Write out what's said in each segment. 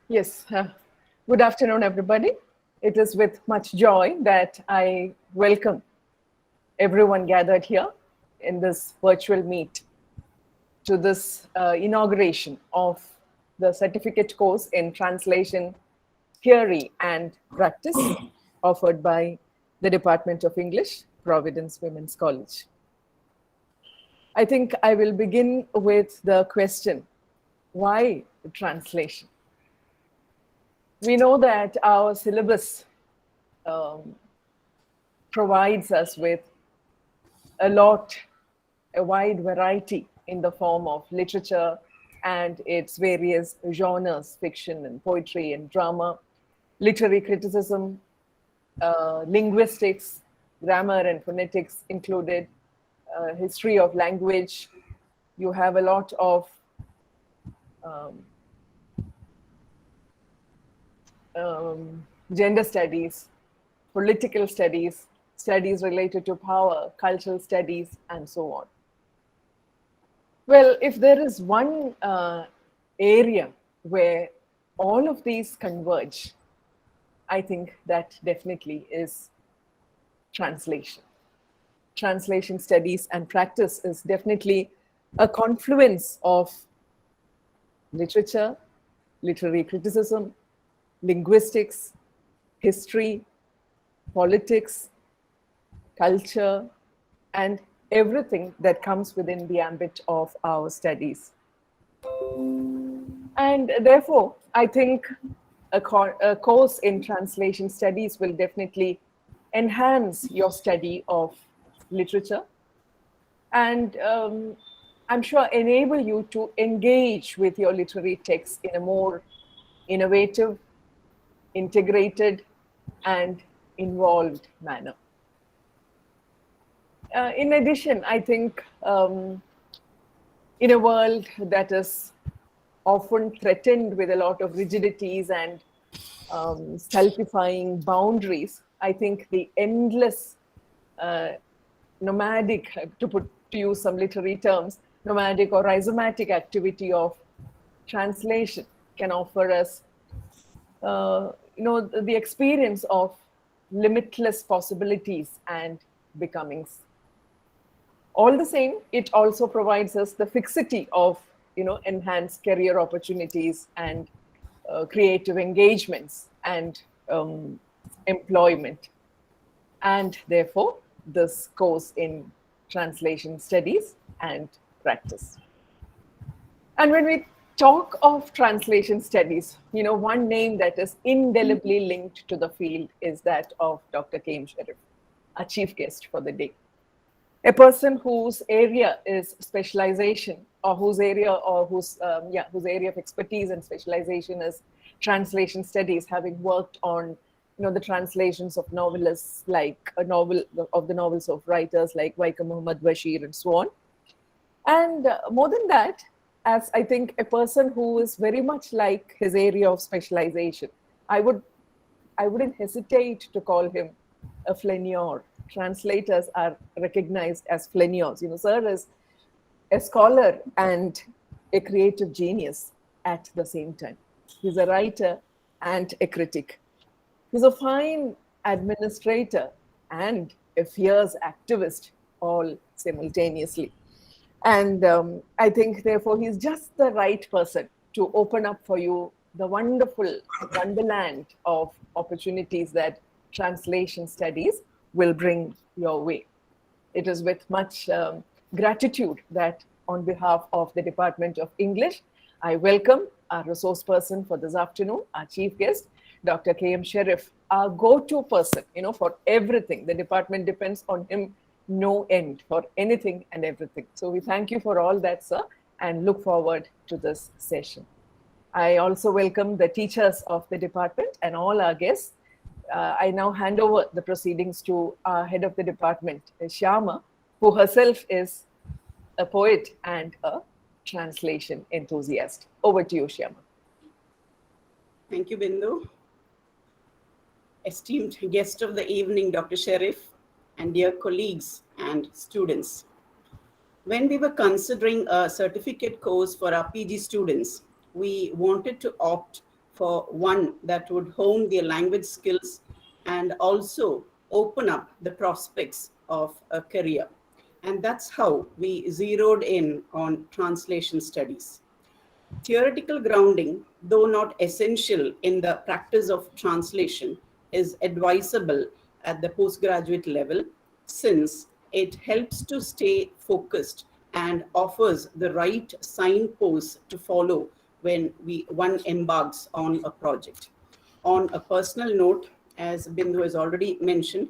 Yes, good afternoon, everybody. It is with much joy that I welcome everyone gathered here in this virtual meet to this inauguration of the certificate course in translation theory and practice offered by the Department of English, Providence Women's College. I think I will begin with the question, why translation? We know that our syllabus provides us with a wide variety in the form of literature and its various genres, fiction and poetry and drama, literary criticism, linguistics, grammar and phonetics included, history of language. You have a lot of gender studies, political studies, studies related to power, cultural studies, and so on. Well, if there is one area where all of these converge, I think that definitely is translation. Translation studies and practice is definitely a confluence of literature, literary criticism, linguistics, history, politics, culture, and everything that comes within the ambit of our studies. And therefore, I think a course in translation studies will definitely enhance your study of literature and I'm sure enable you to engage with your literary texts in a more innovative, integrated, and involved manner. In addition, I think in a world that is often threatened with a lot of rigidities and stultifying boundaries, I think the endless nomadic, to use some literary terms, nomadic or rhizomatic activity of translation can offer us the experience of limitless possibilities and becomings. All the same, it also provides us the fixity of enhanced career opportunities and creative engagements and employment. And therefore, this course in translation studies and practice. And when we talk of translation studies, one name that is indelibly linked to the field is that of Dr. K.M.Sheriff, our chief guest for the day. A person whose area is specialization, or whose area of expertise and specialization is translation studies, having worked on the translations of novelists like the novels of writers like Vaikom Muhammad Bashir and so on. And more than that, as I think a person who is very much like his area of specialization, I wouldn't hesitate to call him a flaneur. Translators are recognized as flaneurs. Sir is a scholar and a creative genius at the same time. He's a writer and a critic. He's a fine administrator and a fierce activist, all simultaneously. And I think, therefore, he's just the right person to open up for you the wonderful wonderland of opportunities that translation studies will bring your way. It is with much gratitude that on behalf of the Department of English, I welcome our resource person for this afternoon, our chief guest, Dr. K.M.Sheriff, our go-to person, for everything. The department depends on him no end for anything and everything. So we thank you for all that, sir, and look forward to this session. I also welcome the teachers of the department and all our guests. I now hand over the proceedings to our head of the department, Shyama, who herself is a poet and a translation enthusiast. Over to you, Shyama. Thank you, Bindu. Esteemed guest of the evening, Dr. Sheriff, and dear colleagues and students. When we were considering a certificate course for our PG students, we wanted to opt for one that would hone their language skills and also open up the prospects of a career. And that's how we zeroed in on translation studies. Theoretical grounding, though not essential in the practice of translation, is advisable at the postgraduate level since it helps to stay focused and offers the right signposts to follow when one embarks on a project. On a personal note, as Bindu has already mentioned,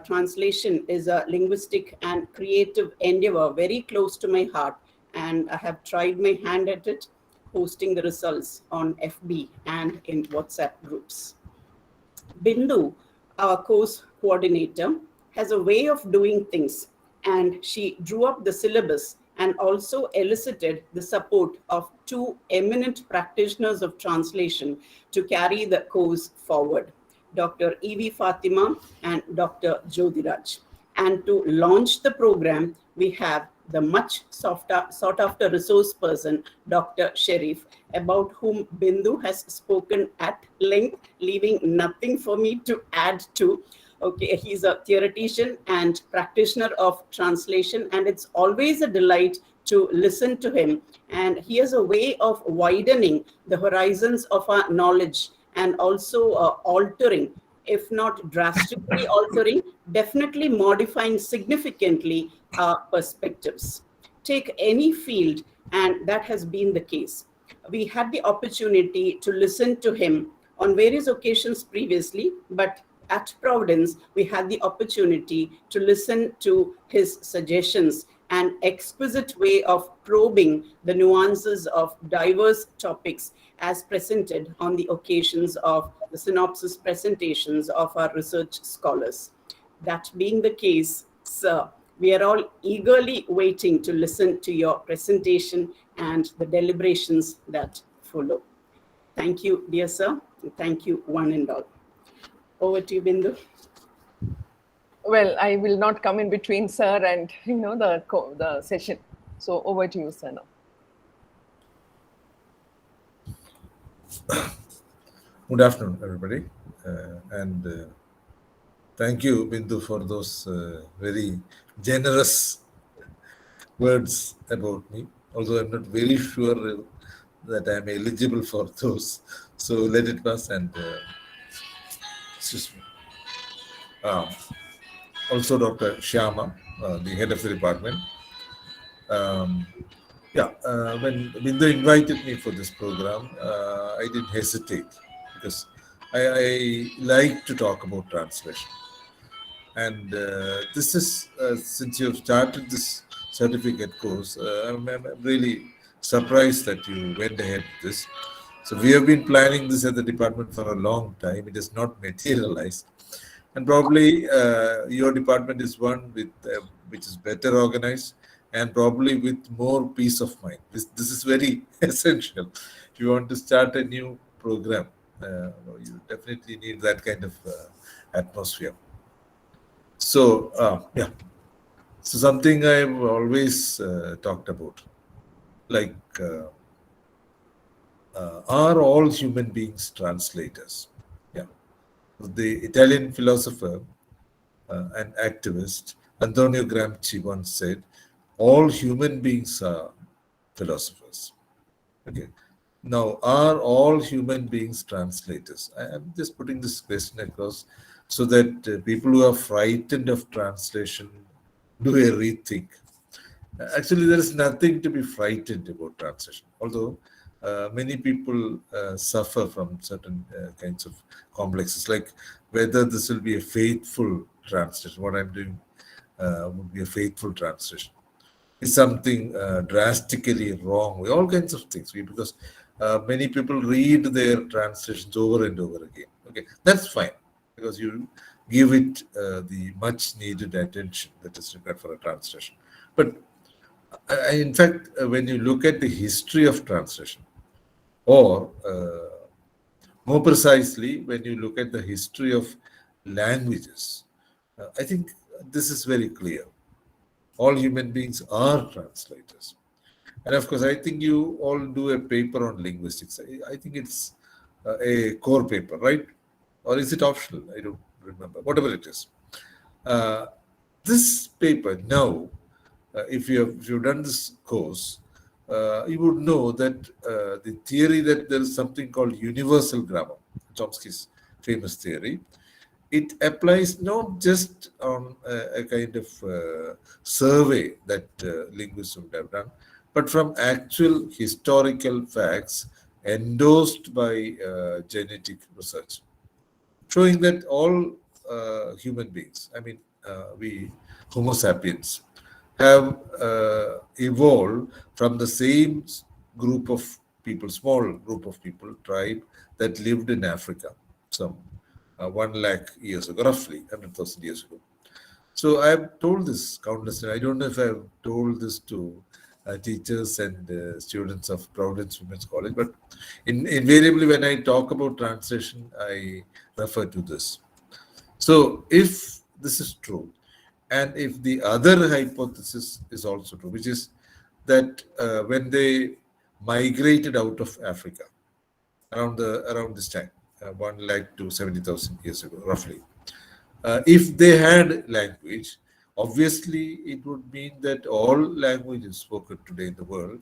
translation is a linguistic and creative endeavor very close to my heart, and I have tried my hand at it, posting the results on FB and in WhatsApp groups. Bindu, our course coordinator, has a way of doing things, and she drew up the syllabus and also elicited the support of two eminent practitioners of translation to carry the course forward, Dr. E.V. Fatima and Dr. Jyotiraj. And to launch the program, we have the much sought after resource person, Dr. Sheriff, about whom Bindu has spoken at length, leaving nothing for me to add to. Okay, he's a theoretician and practitioner of translation, and it's always a delight to listen to him. And he has a way of widening the horizons of our knowledge and also altering, if not drastically altering, definitely modifying significantly our perspectives. Take any field, and that has been the case. We had the opportunity to listen to him on various occasions previously, but at Providence, we had the opportunity to listen to his suggestions and exquisite way of probing the nuances of diverse topics as presented on the occasions of the synopsis presentations of our research scholars. That being the case, sir, we are all eagerly waiting to listen to your presentation and the deliberations that follow. Thank you, dear sir. And thank you, one and all. Over to you, Bindu. Well, I will not come in between sir and the session. So over to you, sir, now. Good afternoon, everybody. Thank you, Bindu, for those very generous words about me. Although I'm not very sure that I'm eligible for those. So let it pass and excuse me. Also, Dr. Shyama, the head of the department. When Bindu invited me for this program, I didn't hesitate because I like to talk about translation. And this is, since you've started this certificate course, I'm really surprised that you went ahead with this. So we have been planning this at the department for a long time. It has not materialized. And probably your department is one with which is better organized and probably with more peace of mind. This is very essential. If you want to start a new program, you definitely need that kind of atmosphere. So, so something I've always talked about, like, are all human beings translators? Yeah. The Italian philosopher and activist Antonio Gramsci once said, all human beings are philosophers. Okay. Now, are all human beings translators? I'm just putting this question across so that people who are frightened of translation do a rethink. Actually, there is nothing to be frightened about translation, although many people suffer from certain kinds of complexes, like whether this will be a faithful translation. What I'm doing would be a faithful translation. Is something drastically wrong with all kinds of things, because many people read their translations over and over again. Okay, that's fine because you give it the much needed attention that is required for a translation. But in fact, when you look at the history of translation, or more precisely, when you look at the history of languages, I think this is very clear. All human beings are translators. And of course, I think you all do a paper on linguistics. I think it's a core paper, right? Or is it optional? I don't remember. Whatever it is. Uh, this paper now, if you've done this course, you would know that the theory that there is something called universal grammar, Chomsky's famous theory, it applies not just on a kind of survey that linguists would have done, but from actual historical facts endorsed by genetic research, showing that all human beings, I mean, we Homo sapiens, have evolved from the same group of people, small group of people, tribe that lived in Africa some 1 lakh years ago, roughly 100,000 years ago. So I have told this countless times. I don't know if I have told this to teachers and students of Providence Women's College, but invariably when I talk about translation, I refer to this. So if this is true, and if the other hypothesis is also true, which is that when they migrated out of Africa around this time, 1 lakh to 70,000 years ago, roughly, if they had language, obviously it would mean that all languages spoken today in the world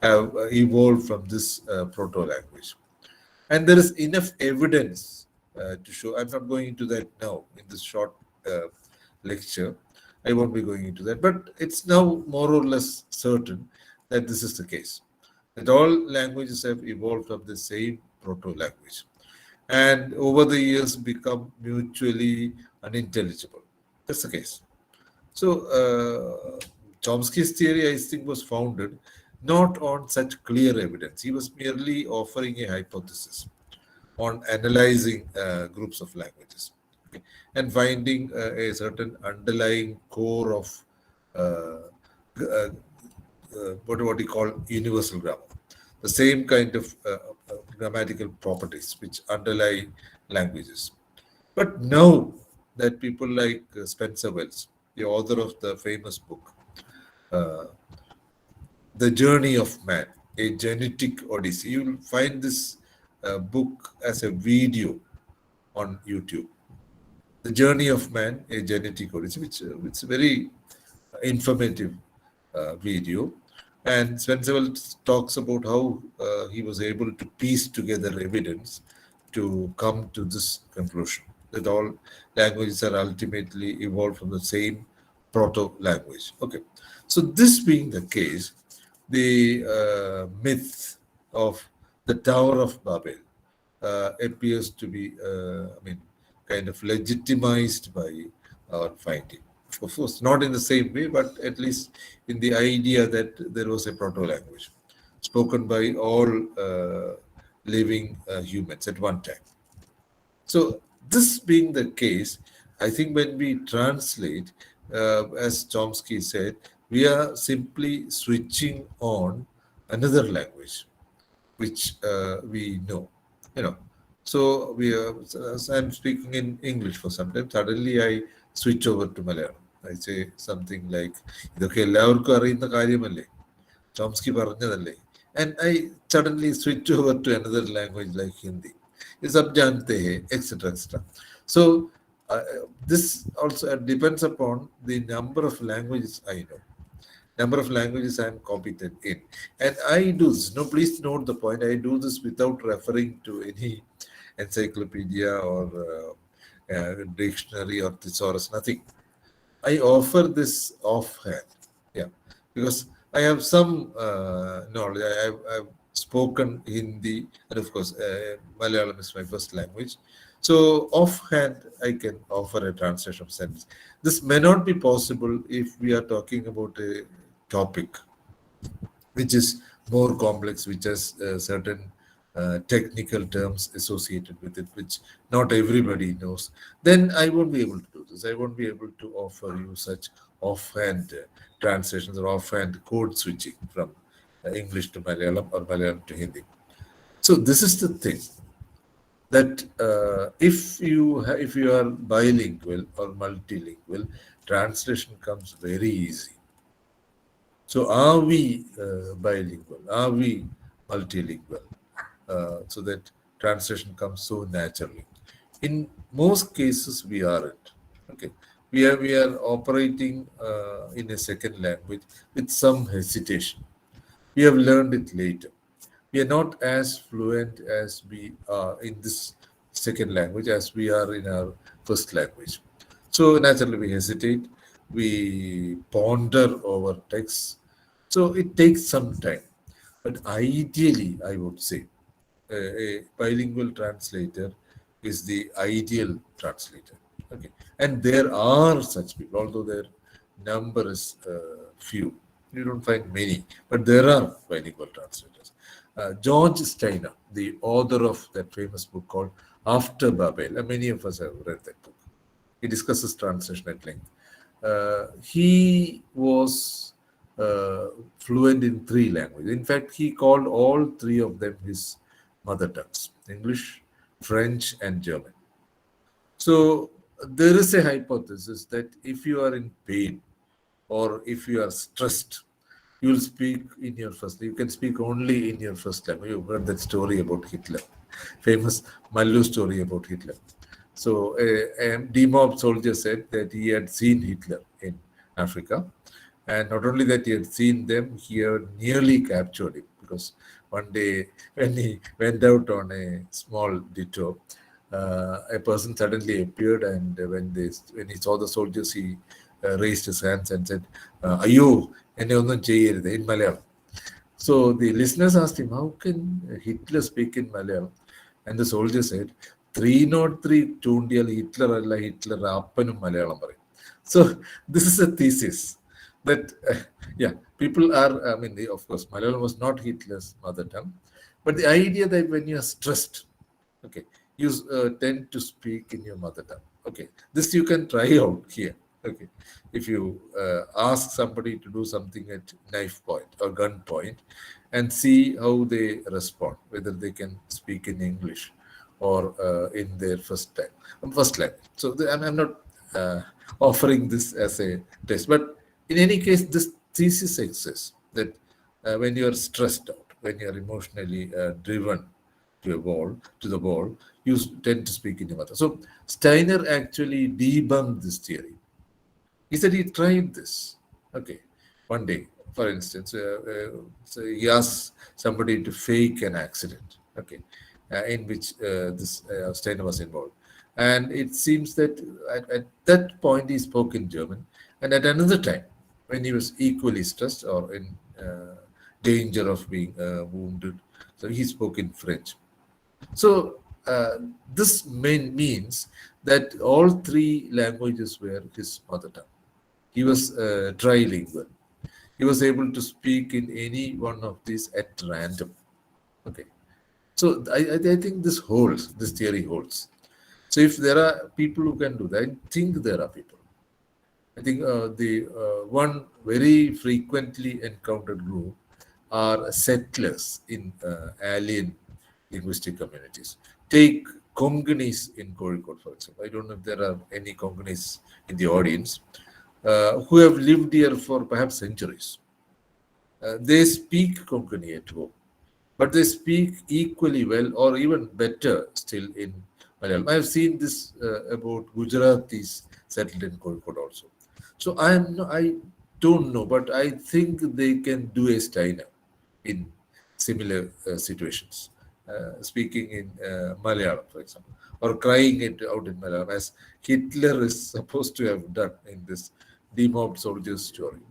have evolved from this proto-language. And there is enough evidence to show. I'm not going into that now in this short lecture. I won't be going into that. But it's now more or less certain that this is the case, that all languages have evolved from the same proto-language and over the years become mutually unintelligible. That's the case. So Chomsky's theory, I think, was founded not on such clear evidence. He was merely offering a hypothesis on analyzing groups of languages, okay, and finding a certain underlying core of what he called universal grammar, the same kind of grammatical properties which underlie languages. But now that people like Spencer Wells, the author of the famous book, uh, The Journey of Man, a Genetic Odyssey, you will find this book as a video on YouTube. The Journey of Man, a Genetic Odyssey, which it's a very informative video. And Spencer Wells talks about how he was able to piece together evidence to come to this conclusion, that all languages are ultimately evolved from the same proto-language. Okay, so this being the case, the myth of the Tower of Babel appears to be, kind of legitimized by our finding. Of course, not in the same way, but at least in the idea that there was a proto-language spoken by all living humans at one time. So this being the case, I think when we translate, as Chomsky said, we are simply switching on another language, which we know, you know. So we are, as I'm speaking in English for some time, suddenly I switch over to Malayalam. I say something like, ഇതൊക്കെ എല്ലാവർക്കും അറിയുന്ന കാര്യമല്ലേ, Chomsky പറഞ്ഞതല്ലേ, and I suddenly switch over to another language like Hindi. ये सब जानते हैं, etc., etc. So this also depends upon the number of languages I know, number of languages I am competent in. And I do this. No, please note the point. I do this without referring to any encyclopedia or dictionary or thesaurus, nothing. I offer this offhand, yeah, because I have some knowledge. I've spoken Hindi, and of course, Malayalam is my first language. So offhand, I can offer a translation of sentence. This may not be possible if we are talking about a topic which is more complex, which has certain technical terms associated with it, which not everybody knows. Then I won't be able to do this. I won't be able to offer you such offhand translations or offhand code switching from English to Malayalam or Malayalam to Hindi. So this is the thing, that if you are bilingual or multilingual, translation comes very easy. So are we bilingual? Are we multilingual? So that translation comes so naturally. In most cases, we aren't. Okay, we are operating in a second language with some hesitation. We have learned it later. We are not as fluent as we are in this second language as we are in our first language. So naturally, we hesitate, we ponder over texts. So it takes some time. But ideally, I would say a bilingual translator is the ideal translator. Okay, and there are such people, although their number is few. You don't find many, but there are bilingual translators. George Steiner, the author of that famous book called After Babel, many of us have read that book. He discusses translation at length. He was fluent in three languages. In fact, he called all three of them his mother tongues: English, French, and German. So there is a hypothesis that if you are in pain or if you are stressed, you will speak in your first. You can speak only in your first language. You've heard that story about Hitler, famous Mallu story about Hitler. So a demob soldier said that he had seen Hitler in Africa, and not only that he had seen them, he had nearly captured him because one day when he went out on a small detour, a person suddenly appeared, and when he saw the soldiers, he raised his hands and said, "Ayo, എന്നെ ഒന്നും ചെയ്യരുത്," in Malayalam. So the listeners asked him, how can Hitler speak in Malayalam? And the soldier said, 303 ചൂണ്ടിയാൽ Hitler അല്ല Hitler അപ്പനും മലയാളം പറയും. So this is a thesis that, yeah, people are, I mean, of course, Malayalam was not Hitler's mother tongue, but the idea that when you are stressed, okay, you tend to speak in your mother tongue. Okay, this you can try out here. Okay, if you ask somebody to do something at knife point or gun point and see how they respond, whether they can speak in English or in their first language. So I'm not offering this as a test, but in any case, this thesis exists that when you are stressed out, when you are emotionally driven to the wall, you tend to speak in your mother. So Steiner actually debunked this theory. He said he tried this. Okay, one day, for instance, so he asked somebody to fake an accident. Okay, in which this Steiner was involved, and it seems that at that point he spoke in German, and at another time, when he was equally stressed or in danger of being wounded, so he spoke in French. So this means that all three languages were his mother tongue. He was trilingual. He was able to speak in any one of these at random. Okay. So I think this holds, this theory holds. So if there are people who can do that, I think there are people. I think the one very frequently encountered group are settlers in alien linguistic communities. Take Konkanis in Kozhikode, for example. I don't know if there are any Konkanis in the audience who have lived here for perhaps centuries. They speak Konkani at home, but they speak equally well or even better still in Malayalam. I have seen this about Gujaratis settled in Kozhikode also. So I don't know, but I think they can do a Steiner in similar situations, speaking in Malayalam, for example, or crying it out in Malayalam, as Hitler is supposed to have done in this demobbed soldiers story.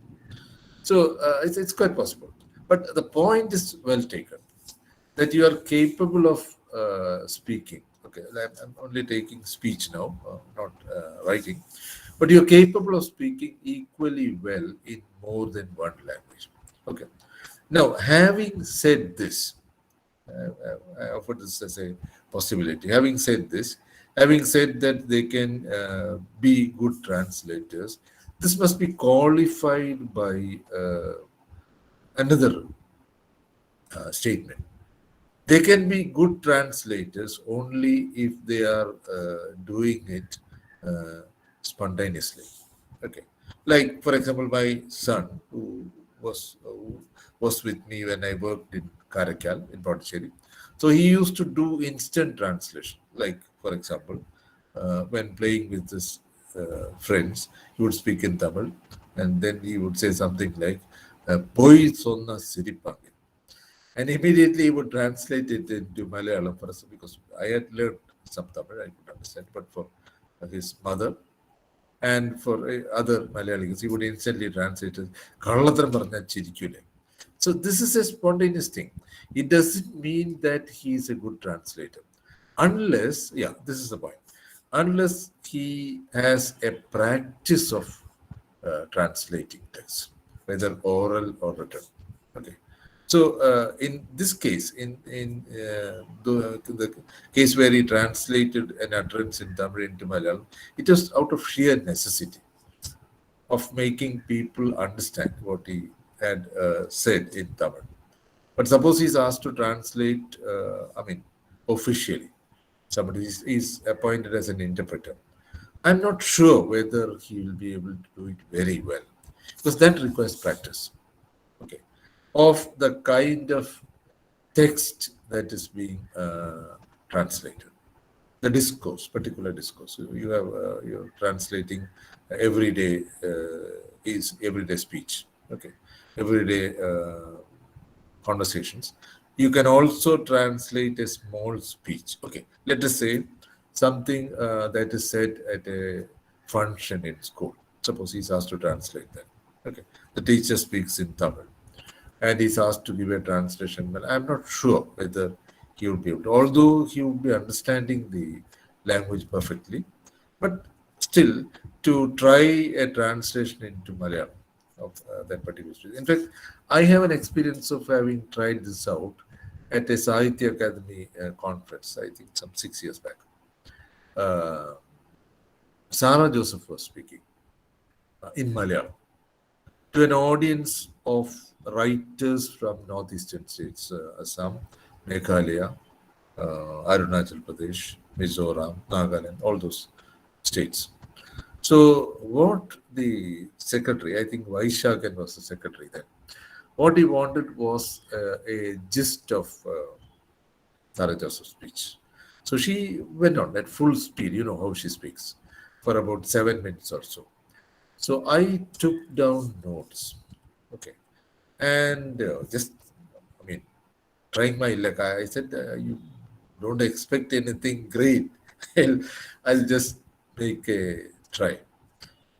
So it's quite possible. But the point is well taken, that you are capable of speaking. Okay, I'm only taking speech now, not writing. But you're capable of speaking equally well in more than one language. Okay. Now, having said this, I offer this as a possibility. Having said this, having said that they can be good translators, this must be qualified by another statement. They can be good translators only if they are doing it spontaneously. Okay. Like, for example, my son, who was with me when I worked in Karakkal in Pondicherry. So he used to do instant translation. Like, for example, when playing with his friends, he would speak in Tamil, and then he would say something like, "Poi sonna siripange," and immediately he would translate it into Malayalam for us because I had learned some Tamil, I could understand, but for his mother and for other Malayalis, he would instantly translate it. "Kallatharam പറഞ്ഞാൽ ചിരിക്കൂലേ?" So this is a spontaneous thing. It doesn't mean that he is a good translator. Unless, yeah, this is the point. Unless he has a practice of translating text, whether oral or written. Okay. So in this case, in the case where he translated an utterance in Tamil into Malayalam, it was out of sheer necessity of making people understand what he had said in Tamil. But suppose he's asked to translate, officially, somebody is appointed as an interpreter. I'm not sure whether he will be able to do it very well because that requires practice. Okay, of the kind of text that is being translated, the discourse, particular discourse. You have you're translating everyday is everyday speech. Okay, everyday conversations. You can also translate a small speech. Okay, let us say something that is said at a function in school. Suppose he's asked to translate that. Okay, the teacher speaks in Tamil and he's asked to give a translation. Well, I'm not sure whether he would be able to, although he would be understanding the language perfectly, but still to try a translation into Malayalam of that particular speech. In fact, I have an experience of having tried this out at a Sahitya Academy conference, I think some 6 years back. Sarah Joseph was speaking in Malayalam to an audience of writers from northeastern states, Assam, Meghalaya, Arunachal Pradesh, Mizoram, Nagaland, all those states. So what the secretary, I think Vaishakan was the secretary then, what he wanted was a gist of Sarah Joseph's speech. So she went on at full speed, you know how she speaks, for about 7 minutes or so. So I took down notes, okay, and trying my luck. I said, you don't expect anything great. I'll just make a try.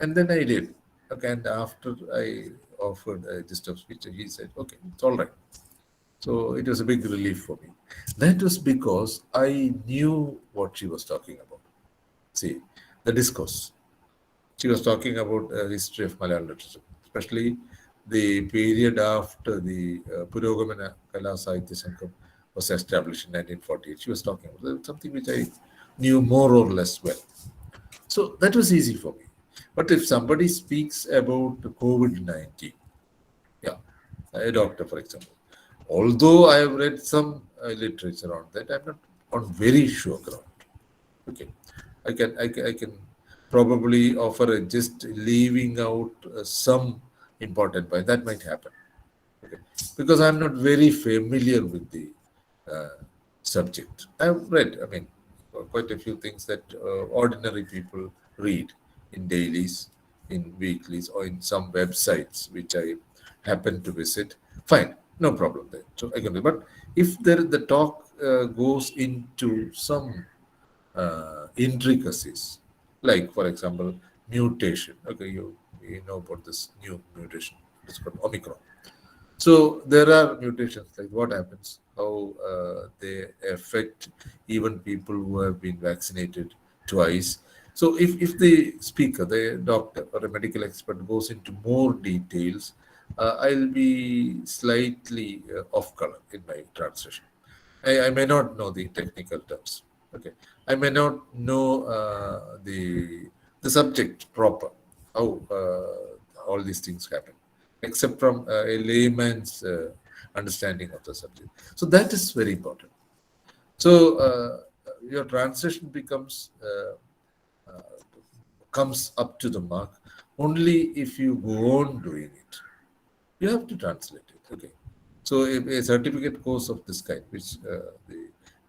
And then I did. Okay, and after I offered a gist of speech, he said, okay, it's all right. So it was a big relief for me. That was because I knew what she was talking about. See, the discourse. She was talking about the history of Malayalam literature, especially the period after the Purogamana Kala Sahitya Sangham was established in 1948. She was talking about something which I knew more or less well. So that was easy for me. But if somebody speaks about COVID-19, yeah, a doctor, for example, although I have read some literature on that, I'm not on very sure ground. Okay, I can probably offer just leaving out some important point that might happen. Okay, because I'm not very familiar with the subject. I've read, quite a few things that ordinary people read in dailies, in weeklies, or in some websites which I happen to visit. Fine, no problem there. So I can do. But if the talk goes into some intricacies, like for example, mutation. Okay, you know about this new mutation. It's called Omicron. So there are mutations, like what happens, how they affect even people who have been vaccinated twice. So if the speaker, the doctor or a medical expert goes into more details, I'll be slightly off color in my translation. I may not know the technical terms. Okay, I may not know the subject proper, how all these things happen, except from a layman's understanding of the subject. So that is very important. So your translation comes up to the mark only if you go on doing it. you have to translate it. Okay. So a certificate course of this kind, which the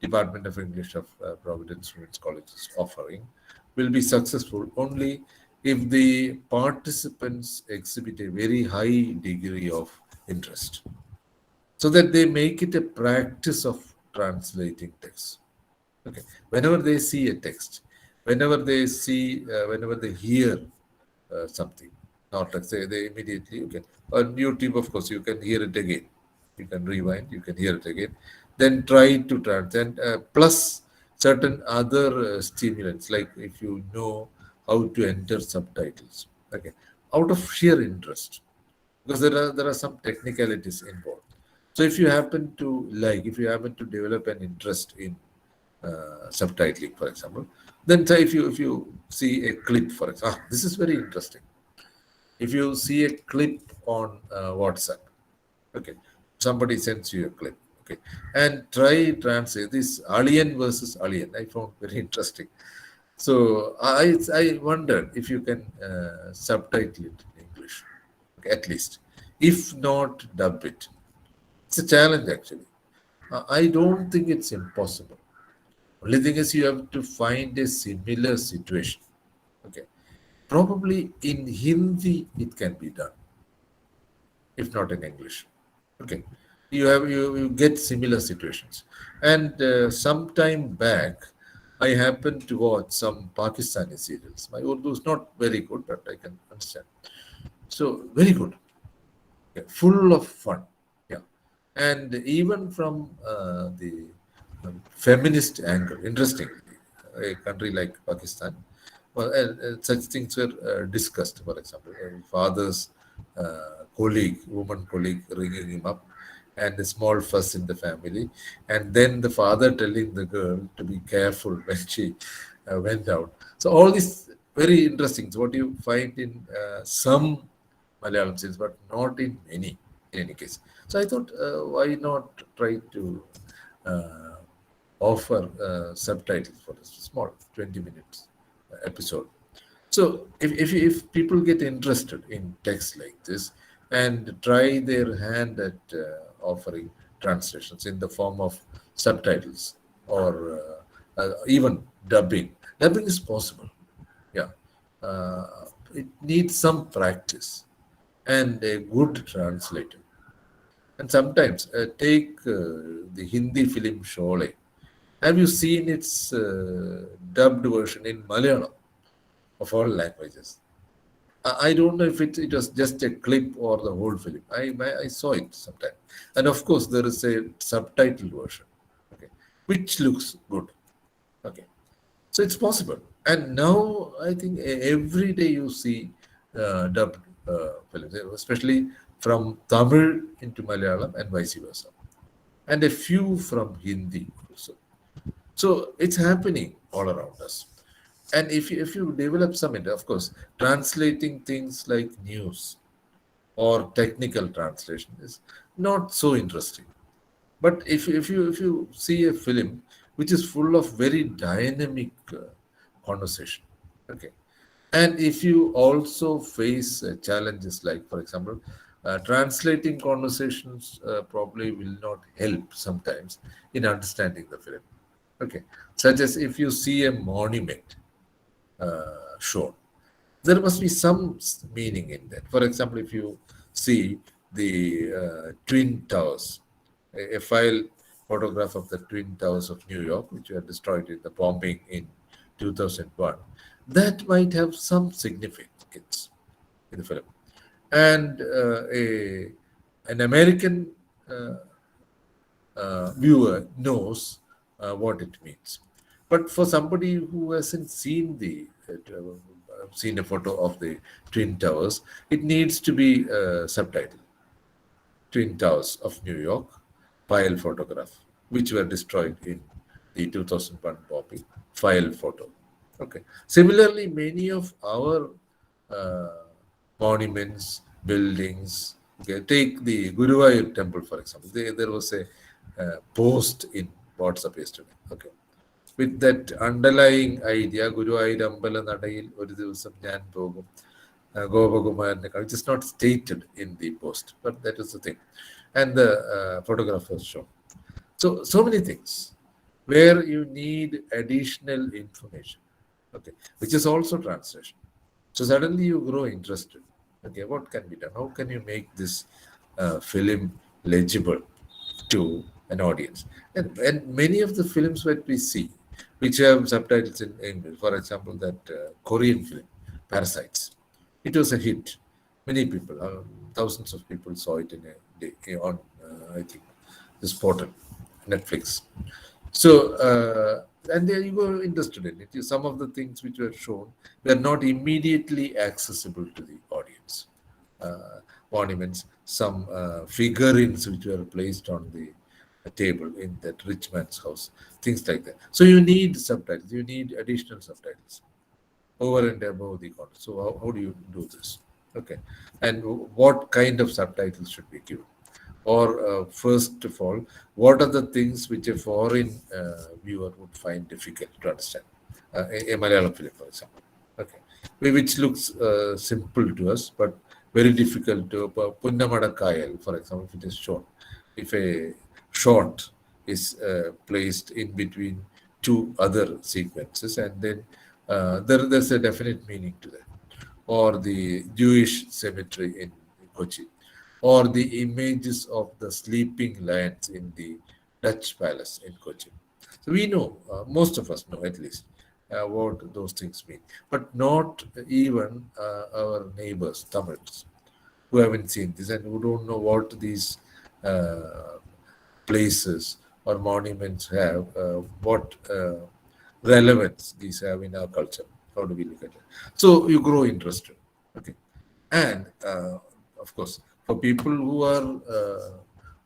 Department of English of Providence Women's College is offering, will be successful only if the participants exhibit a very high degree of interest, so that they make it a practice of translating text. Okay. Whenever they see a text, whenever they hear something, not like say they immediately, okay. On YouTube, of course, you can hear it again. You can rewind, you can hear it again. Then try to translate, plus certain other stimulants, like if you know how to enter subtitles, okay, out of sheer interest, because there are some technicalities involved. So if you happen to develop an interest in subtitling, for example, then say if you see a clip, for example, this is very interesting. If you see a clip on WhatsApp, okay, somebody sends you a clip, okay, and try translate this alien versus alien. I found very interesting. So I wondered if you can subtitle it in English, okay, at least, if not dub it. It's a challenge actually. I don't think it's impossible. Only thing is you have to find a similar situation. Okay. Probably in Hindi it can be done, if not in English. Okay. You get similar situations. And sometime back, I happened to watch some Pakistani serials. My Urdu is not very good, but I can understand. So very good. Yeah, full of fun. Yeah. And even from the feminist angle, interestingly, a country like Pakistan, well, such things were discussed. For example, a father's woman colleague, ringing him up, and a small fuss in the family, and then the father telling the girl to be careful when she went out. So all this very interesting. So what you find in some Malayalam scenes, but not in many, in any case. So I thought, why not try to uh, offer subtitles for a small 20 minutes episode. So if people get interested in text like this and try their hand at offering translations in the form of subtitles or even dubbing is possible. Yeah, it needs some practice and a good translator. And sometimes take the Hindi film Sholay. Have you seen its dubbed version in Malayalam of all languages? I don't know if it was just a clip or the whole film. I saw it sometime. And of course, there is a subtitled version, okay, which looks good. Okay. So it's possible. And now I think every day you see dubbed films, especially from Tamil into Malayalam and vice versa, and a few from Hindi also. So it's happening all around us. And if you develop some, of course, translating things like news or technical translation is not so interesting. But if you see a film which is full of very dynamic conversation, okay, and if you also face challenges like, for example, translating conversations probably will not help sometimes in understanding the film, okay, such as if you see a monument shown, there must be some meaning in that. For example, if you see the Twin Towers, a file photograph of the Twin Towers of New York, which were destroyed in the bombing in 2001, that might have some significance in the film. And an American viewer knows what it means. But for somebody who hasn't seen a photo of the Twin Towers, it needs to be subtitled. Twin Towers of New York, file photograph, which were destroyed in the 2001 bombing, file photo. Okay. Similarly, many of our uh, monuments, buildings, okay, take the Guruvayur temple, for example. There was a post in WhatsApp yesterday. Okay. With that underlying idea, Guruvayur Ambala Nadayil ഒരു ദിവസം ഞാൻ പോകും. Gopakumaran, which is not stated in the post, but that is the thing. And the photographers show. So many things where you need additional information, okay, which is also translation. So suddenly you grow interested. Okay, what can be done? How can you make this film legible to an audience? And many of the films that we see, which have subtitles in English, for example, that Korean film, Parasites, it was a hit. Many people, thousands of people saw it in a day on, I think, this portal, Netflix. So, and there you were interested in it. Some of the things which were shown were not immediately accessible to the audience. Monuments, some figurines which were placed on the table in that rich man's house, things like that. So you need subtitles, you need additional subtitles over and above the content. So how do you do this? Okay, and what kind of subtitles should be given? Or first of all, what are the things which a foreign viewer would find difficult to understand? A Malayalam film, for example, okay, which looks simple to us, but very difficult to Punnamadakayal, for example, if it is shown. If a shot is placed in between two other sequences, and then there's a definite meaning to that. Or the Jewish cemetery in Kochi, or the images of the sleeping lions in the Dutch palace in Kochi. So we know, most of us know at least, what those things mean, but not even our neighbors, Tamils, who haven't seen this and who don't know what these places or monuments have, what relevance these have in our culture. How do we look at it? So you grow interested. Okay, and of course, for people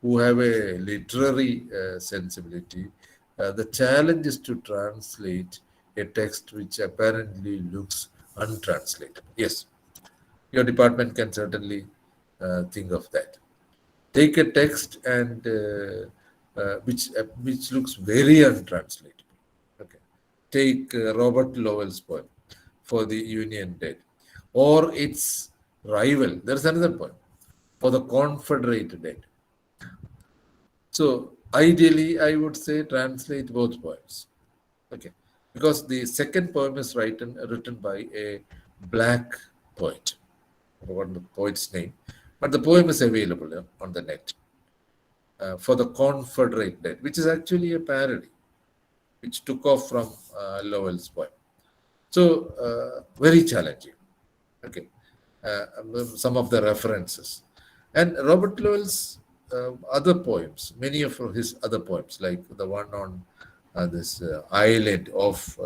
who have a literary sensibility, the challenge is to translate a text which apparently looks untranslatable. Yes, your department can certainly think of that. Take a text and which looks very untranslatable. Okay, take Robert Lowell's poem for the Union Dead, or its rival. There's another poem for the Confederate Dead. So ideally, I would say translate both poems. Okay, because the second poem is written by a black poet. I forgot the poet's name, but the poem is available on the net for the Confederate Dead, which is actually a parody, which took off from Lowell's poem. So very challenging. Okay, some of the references, and Robert Lowell's other poems, many of his other poems, like the one on this island of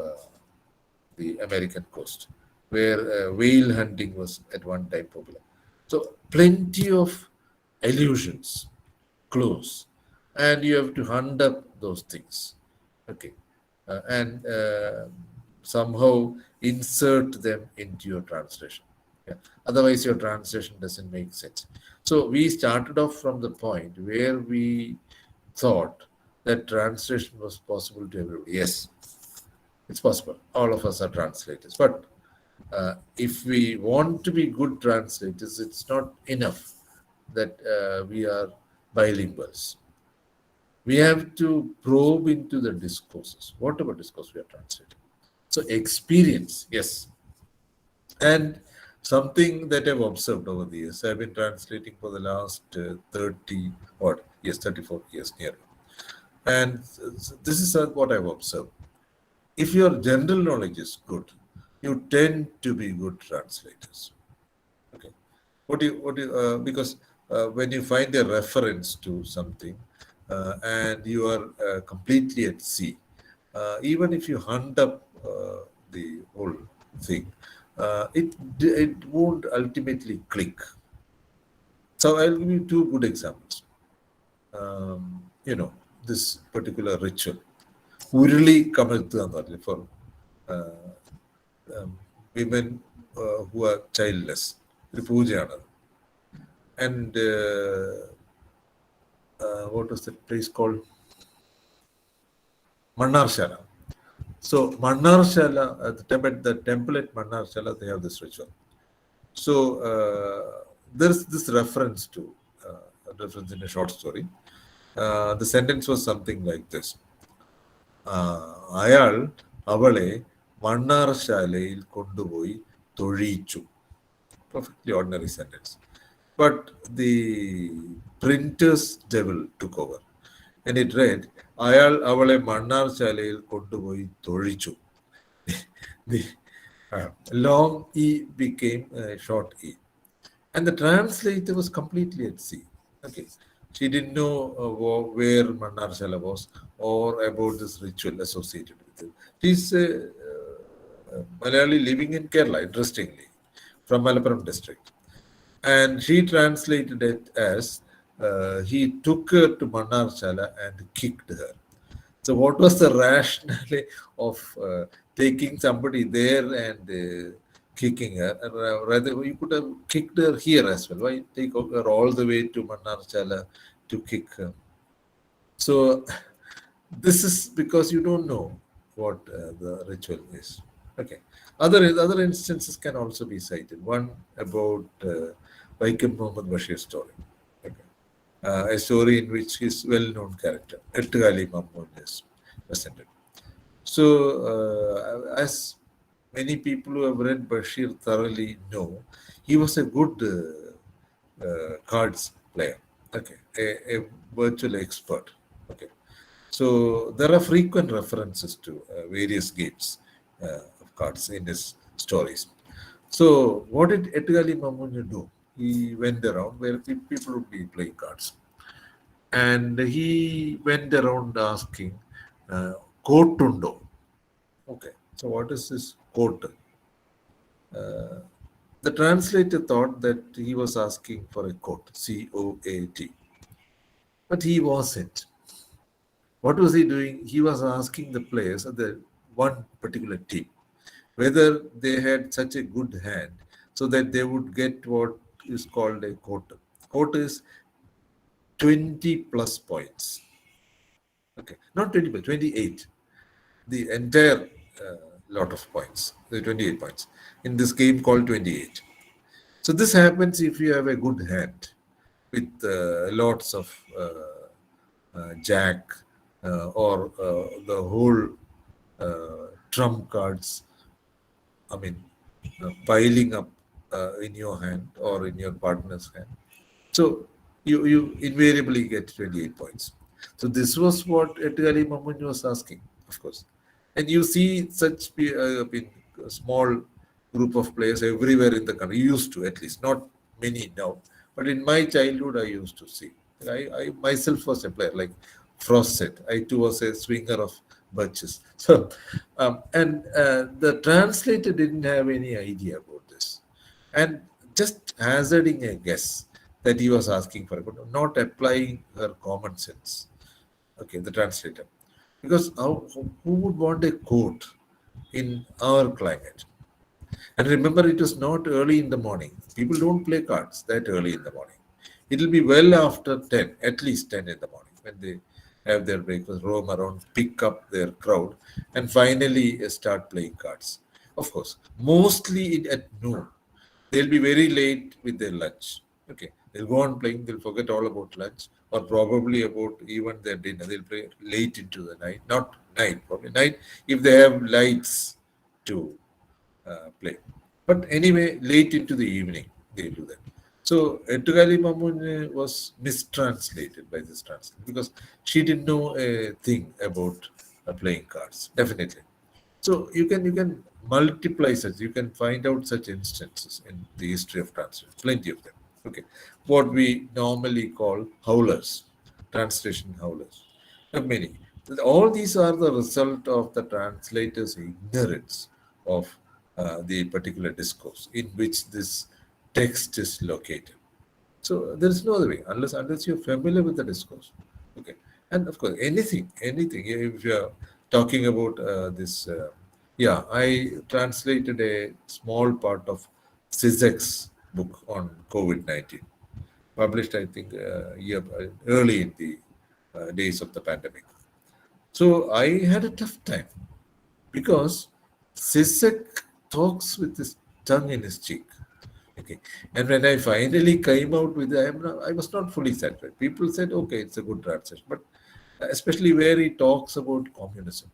the American coast, where whale hunting was at one time popular. So plenty of allusions, clues, and you have to hunt up those things. Okay, and somehow insert them into your translation. Yeah. Otherwise, your translation doesn't make sense. So we started off from the point where we thought that translation was possible to everybody. Yes, it's possible. All of us are translators. But if we want to be good translators, it's not enough that we are bilinguals. We have to probe into the discourses, whatever discourse we are translating. So experience, yes. And something that I've observed over the years, I've been translating for the last 30 or yes, 34 years nearly. And this is what I've observed. If your general knowledge is good, you tend to be good translators. Okay. Because when you find a reference to something and you are completely at sea, even if you hunt up the whole thing, it won't ultimately click. So I'll give you two good examples. This particular ritual. Urli Kamaltu എന്ന് പറഞ്ഞു for women who are childless. ഒരു പൂജയാണത്. And what was that place called? Mannarshala. So Mannarshala, the temple at Mannarshala, they have this ritual. So there's this reference to a reference in a short story. The sentence was something like this. അയാൾ അവളെ മണ്ണാറശാലയിൽ കൊണ്ടുപോയി തൊഴിയിച്ചു. Perfectly ordinary sentence. But the printer's devil took over. And it read, അയാൾ അവളെ മണ്ണാർശാലയിൽ കൊണ്ടുപോയി തൊഴിച്ചു. The long E became a short E. And the translator was completely at sea. Okay. She didn't know where Mannarshala was or about this ritual associated with it. She's a Malayali living in Kerala, interestingly, from Malappuram district. And she translated it as he took her to Mannarshala and kicked her. So, what was the rationale of taking somebody there and kicking her? Rather, you could have kicked her here as well. Why take her all the way to Mannarshala to kick her? So, this is because you don't know what the ritual is. Okay. Other instances can also be cited. One about Vaikam Muhammad Bashir's story. Okay. A story in which his well-known character, Ettugali Mammun, is presented. So, as many people who have read Bashir thoroughly know, he was a good cards player. Okay, a virtual expert. Okay, so there are frequent references to various games of cards in his stories. So, what did Ettugali Mammun do? He went around where people would be playing cards. And he went around asking, Kotundo. Okay, so what is this coat? The translator thought that he was asking for a coat, C-O-A-T. But he wasn't. What was he doing? He was asking the players of the one particular team whether they had such a good hand so that they would get what is called a coat. Coat is 20 plus points. Okay, not 20 but 28. The entire lot of points, the 28 points in this game called 28. So this happens if you have a good hand with lots of jack or the whole trump cards, I mean, piling up in your hand or in your partner's hand. So you invariably get 28 points. So this was what Ettugali Mammun was asking, of course. And you see such a small group of players everywhere in the country. Used to, at least, not many now. But in my childhood, I used to see. I myself was a player, like Frost said. I too was a swinger of birches. So, and the translator didn't have any idea about this. And just hazarding a guess that he was asking for, but not applying her common sense. Okay, the translator. Because who would want a coat in our climate? And remember, it was not early in the morning. People don't play cards that early in the morning. It will be well after 10, at least 10 in the morning, when they have their breakfast, roam around, pick up their crowd, and finally start playing cards. Of course, mostly at noon. They'll be very late with their lunch. Okay, they'll go on playing, they'll forget all about lunch, or probably about even their dinner. They'll play late into the night, not night, probably night, if they have lights to play. But anyway, late into the evening, they do that. So Ettugali Mammun was mistranslated by this translator because she didn't know a thing about playing cards. Definitely. So you can multiply such. You can find out such instances in the history of translation. Plenty of them. Okay, what we normally call howlers, translation howlers. Not many. All these are the result of the translator's ignorance of the particular discourse in which this text is located. So there is no other way unless you're familiar with the discourse. Okay, and of course anything. If you are talking about this, yeah, I translated a small part of Sizek's book on COVID-19, published I think early in the days of the pandemic. So I had a tough time because Zizek talks with his tongue in his cheek. Okay, and when I finally came out with it, I was not fully satisfied. People said, okay, it's a good translation, but especially where he talks about communism.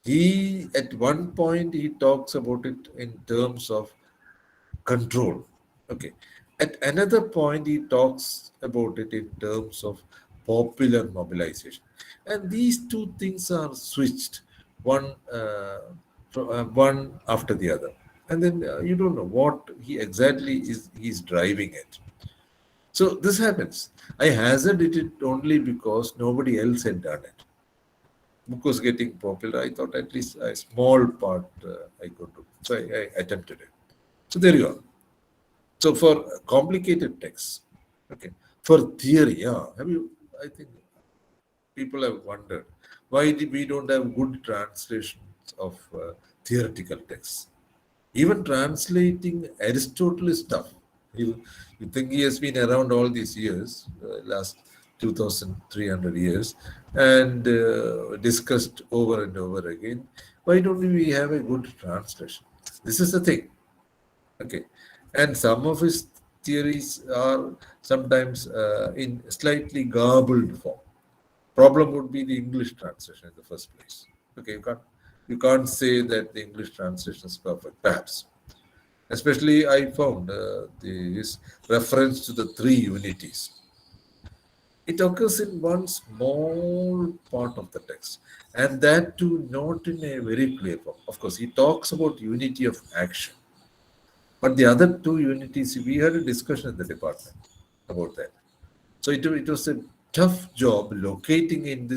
He, at one point, he talks about it in terms of control. Okay. At another point, he talks about it in terms of popular mobilization. And these two things are switched one after the other. And then you don't know what he exactly is he's driving at. So this happens. I hazarded it only because nobody else had done it. Book was getting popular. I thought at least a small part I could do. So I attempted it. So there you are. So for complicated texts, okay. For theory, yeah, have you? I think people have wondered why we don't have good translations of theoretical texts. Even translating Aristotle is tough. You think he has been around all these years, last 2,300 years, and discussed over and over again. Why don't we have a good translation? This is the thing. Okay, and some of his theories are sometimes in slightly garbled form. Problem would be the English translation in the first place. Okay, you can't say that the English translation is perfect. Perhaps, especially I found this reference to the three unities. It occurs in one small part of the text, and that too not in a very clear form. Of course, he talks about unity of action. But the other two unities, we had a discussion in the department about that. So it was a tough job locating it in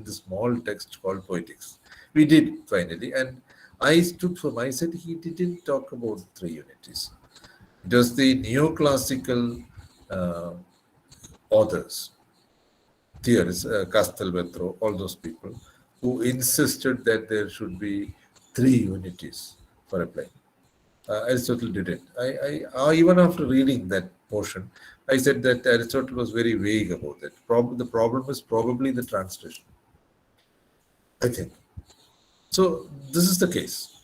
the small text called poetics. We did finally, and I stood for I said he didn't talk about three unities. It was the neoclassical uh, authors, theorists, Castelvetro, all those people, who insisted that there should be three unities for a play. Aristotle didn't. Even after reading that portion, I said that Aristotle was very vague about that. The problem is probably the translation. I think so. This is the case.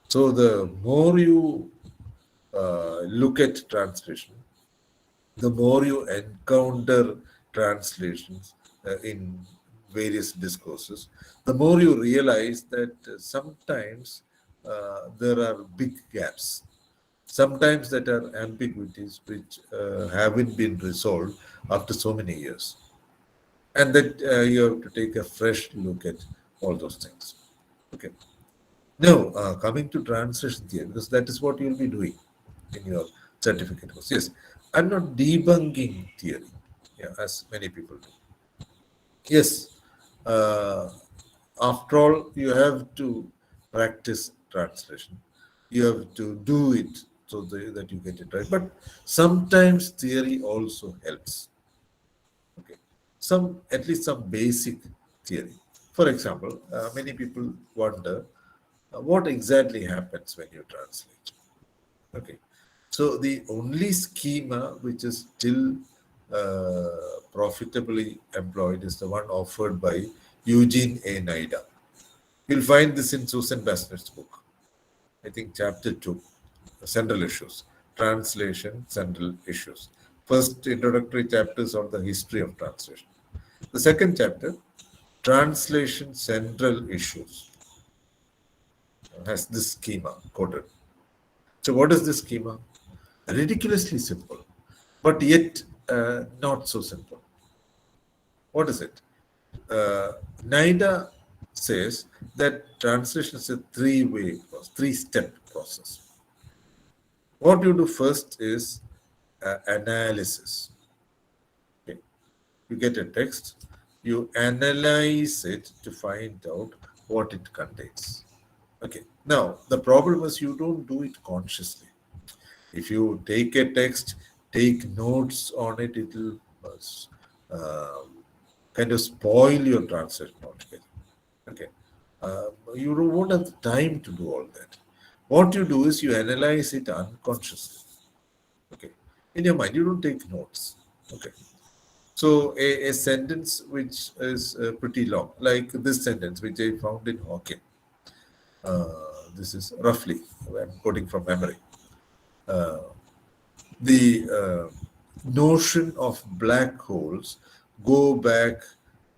So the more you look at translation, the more you encounter translations in various discourses, the more you realize that sometimes there are big gaps, sometimes that are ambiguities which haven't been resolved after so many years, and that you have to take a fresh look at all those things. Okay. Now, coming to translation theory, because that is what you'll be doing in your certificate course. Yes, I'm not debunking theory, yeah, as many people do. Yes, uh, after all, you have to practice translation. You have to do it so that you get it right. But sometimes theory also helps. Okay, at least some basic theory. For example, many people wonder what exactly happens when you translate. Okay, so the only schema which is still profitably employed is the one offered by Eugene A. Naida. You'll find this in Susan Bassnett's book. I think chapter 2, Central Issues, Translation, Central Issues. First introductory chapters on the history of translation. The second chapter, Translation, Central Issues, has this schema quoted. So what is this schema? Ridiculously simple, but yet not so simple. What is it? NIDA says that translation is a three-way process, three-step process. What you do first is analysis. Okay. You get a text, you analyze it to find out what it contains. Okay. Now, the problem is you don't do it consciously. If you take a text, take notes on it, it will uh, kind of spoil your translation altogether. Okay. You won't have the time to do all that. What you do is you analyze it unconsciously. Okay. In your mind, you don't take notes. Okay. So a sentence which is pretty long, like this sentence which I found in Hawking. This is roughly, I'm quoting from memory. uh, the notion of black holes go back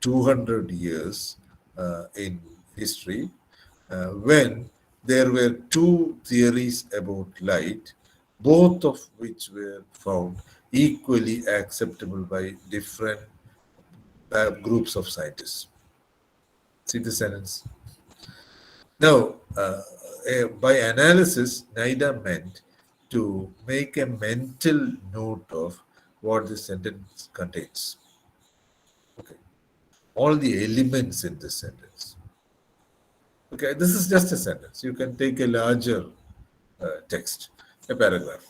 200 years in history, when there were two theories about light, both of which were found equally acceptable by different groups of scientists. See the sentence? Now, by analysis, NIDA meant to make a mental note of what the sentence contains. Okay, all the elements in this sentence. Okay, this is just a sentence. You can take a larger text, a paragraph,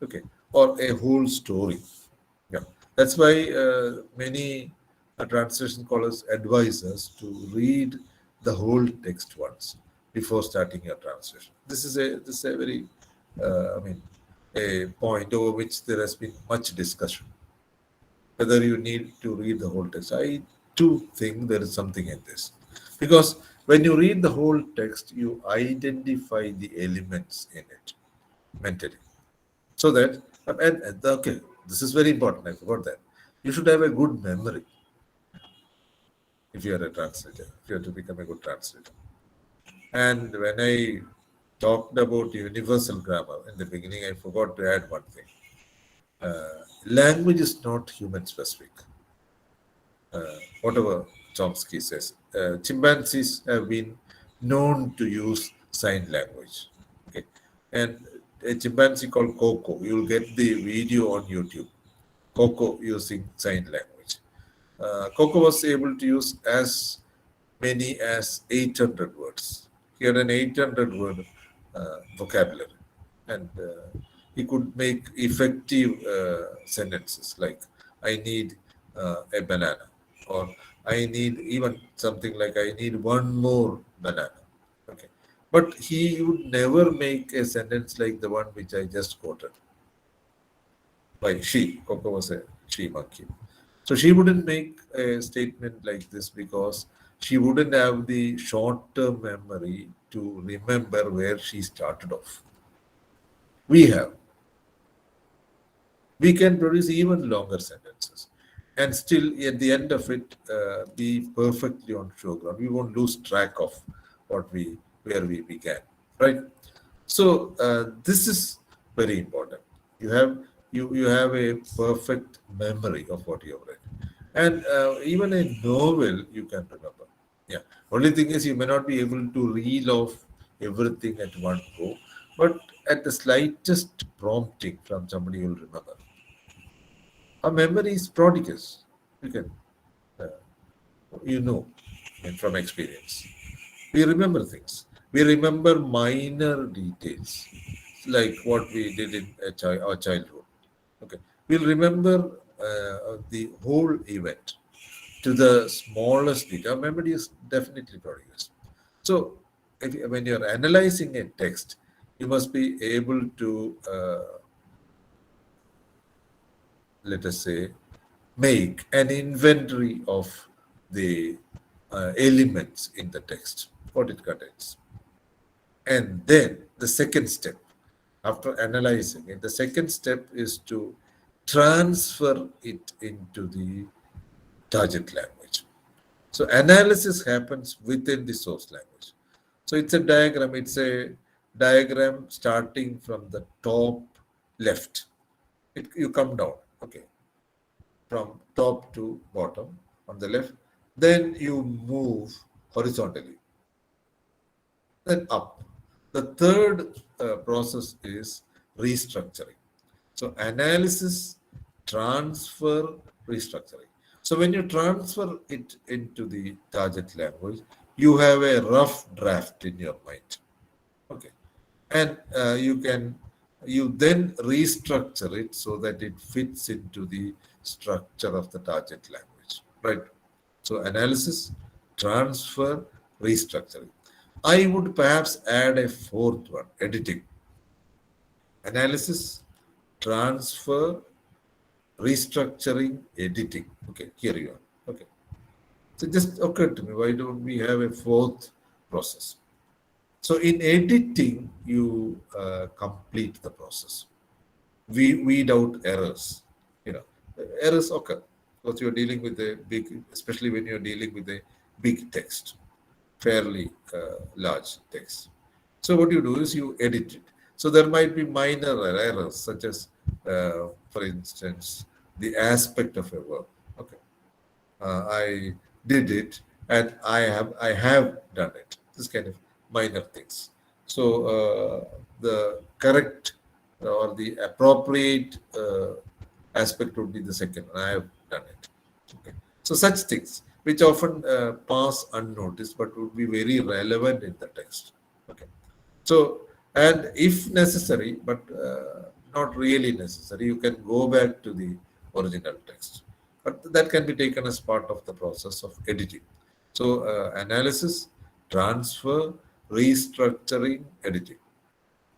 okay, or a whole story. Yeah, that's why many translation scholars advise us to read the whole text once before starting your translation. This is a very, I mean, a point over which there has been much discussion whether you need to read the whole text. I too think there is something in this because when you read the whole text, you identify the elements in it mentally so that okay, this is very important. I forgot that you should have a good memory if you are a translator, if you are to become a good translator. And when I talked about universal grammar in the beginning, I forgot to add one thing. Language is not human specific. Whatever Chomsky says, chimpanzees have been known to use sign language. Okay, and a chimpanzee called Coco, you will get the video on YouTube. Coco using sign language. Coco was able to use as many as 800 words. He had an 800 word vocabulary, and he could make effective sentences like "I need a banana," or "I need," even something like "I need one more banana." Okay, but he would never make a sentence like the one which I just quoted by she. Coco was a she monkey. So she wouldn't make a statement like this because she wouldn't have the short-term memory to remember where she started off. We have. We can produce even longer sentences and still at the end of it be perfectly on show ground. We won't lose track of where we began, right? So this is very important. You have a perfect memory of what you have read, and even a novel you can remember. Yeah. Only thing is you may not be able to reel off everything at one go, but at the slightest prompting from somebody you'll remember. Our memory is prodigious. You can, uh, you know, and from experience. We remember things. We remember minor details, like what we did in our childhood. Okay, we'll remember the whole event to the smallest detail. Our memory is definitely prodigious. So, when you're analyzing a text, you must be able to, let us say, make an inventory of the elements in the text, what it contains. And then the second step, after analyzing it, the second step is to transfer it into the target language. So analysis happens within the source language. So it's a diagram. It's a diagram starting from the top left. You come down, okay, from top to bottom on the left. Then you move horizontally, then up. The third process is restructuring. So analysis, transfer, restructuring. So when you transfer it into the target language, you have a rough draft in your mind. Okay, and you then restructure it so that it fits into the structure of the target language, right? So analysis, transfer, restructuring. I would perhaps add a fourth one: editing. Analysis, transfer, restructuring, editing. Okay, here you are. Okay, so just occurred to me, why don't we have a fourth process? So in editing, you complete the process. We weed out errors. You know, errors occur because you're dealing with a big, especially when you're dealing with a big text, fairly large text. So what you do is you edit it. So there might be minor errors, such as, for instance, the aspect of a verb. Okay, I did it, and I have done it. This kind of minor things. So the correct or the appropriate aspect would be the second one. I have done it. Okay. So such things which often pass unnoticed but would be very relevant in the text. Okay. So, and if necessary, but not really necessary, you can go back to the original text. But that can be taken as part of the process of editing. So, analysis, transfer, restructuring, editing.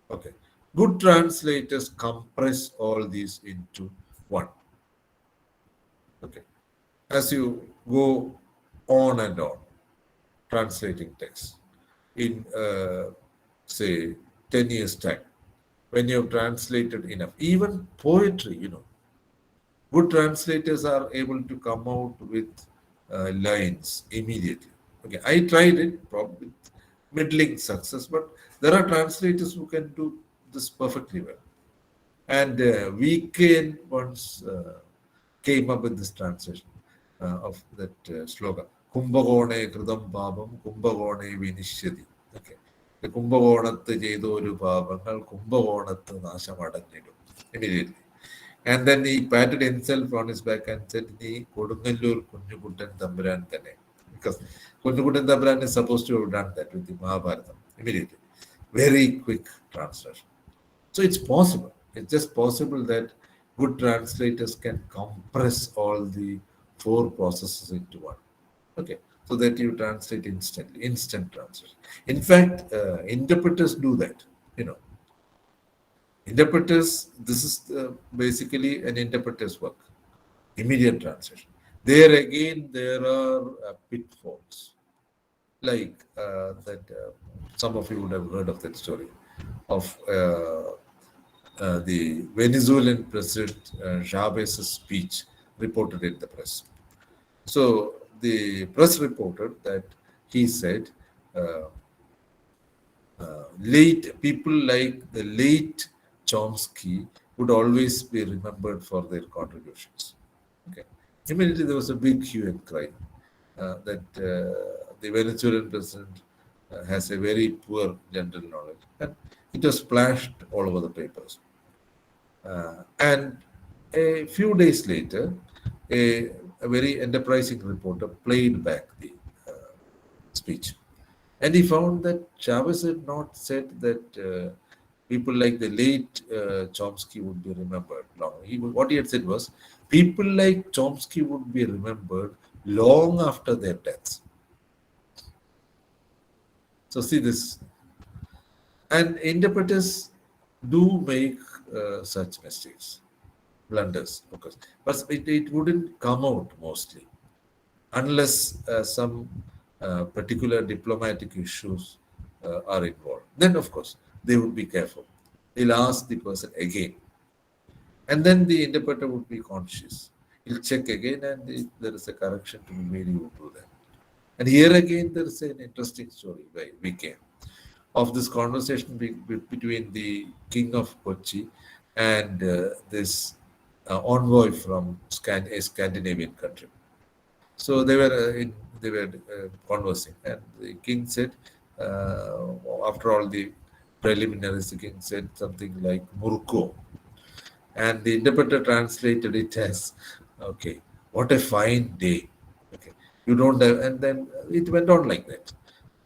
Okay. Good translators compress all these into one. Okay. As you go on and on, translating text in, say, 10 years' time, when you have translated enough, even poetry, good translators are able to come out with lines immediately. Okay, I tried it, probably with middling success, but there are translators who can do this perfectly well. And Weekend once came up with this translation of that slogan. Kumbagone Kridam Babam, Kumbagone Vinishyati. Okay. The Kumbagonathu Jedoru Babangal, Kumbagonathu Nashamadanidu. Immediately. And then he patted himself on his back and said, Ni Kodungalur Kunjukutan Tamburan Tane. Because Kunjukutan Tamburan is supposed to have done that with the Mahabharata. Immediately. Very quick translation. So it's possible. It's just possible that good translators can compress all the four processes into one. Okay, so that you translate instantly, instant translation. In fact, interpreters do that. Interpreters. This is basically an interpreter's work. Immediate translation. There again, there are pitfalls, like that. Some of you would have heard of that story of the Venezuelan President Chavez's speech reported in the press. So the press reported that he said late people like the late Chomsky would always be remembered for their contributions. Okay. Immediately there was a big hue and cry that the Venezuelan president has a very poor general knowledge, and it was splashed all over the papers. And a few days later, a very enterprising reporter played back the speech. And he found that Chavez had not said that people like the late Chomsky would be remembered long. What he had said was, people like Chomsky would be remembered long after their deaths. So see this. And interpreters do make such mistakes, blunders, of course. But it wouldn't come out mostly unless some particular diplomatic issues are involved. Then, of course, they would be careful. They'll ask the person again. And then the interpreter would be conscious. He'll check again, and if there is a correction to be made, he would do that. And here again, there is an interesting story by Weekend of this conversation between the king of Kochi and this envoy from a Scandinavian country. So they were conversing, and the king said, after all the preliminaries, the king said something like "Murko," and the interpreter translated it as, "Okay, what a fine day." Okay, you don't have, and then it went on like that.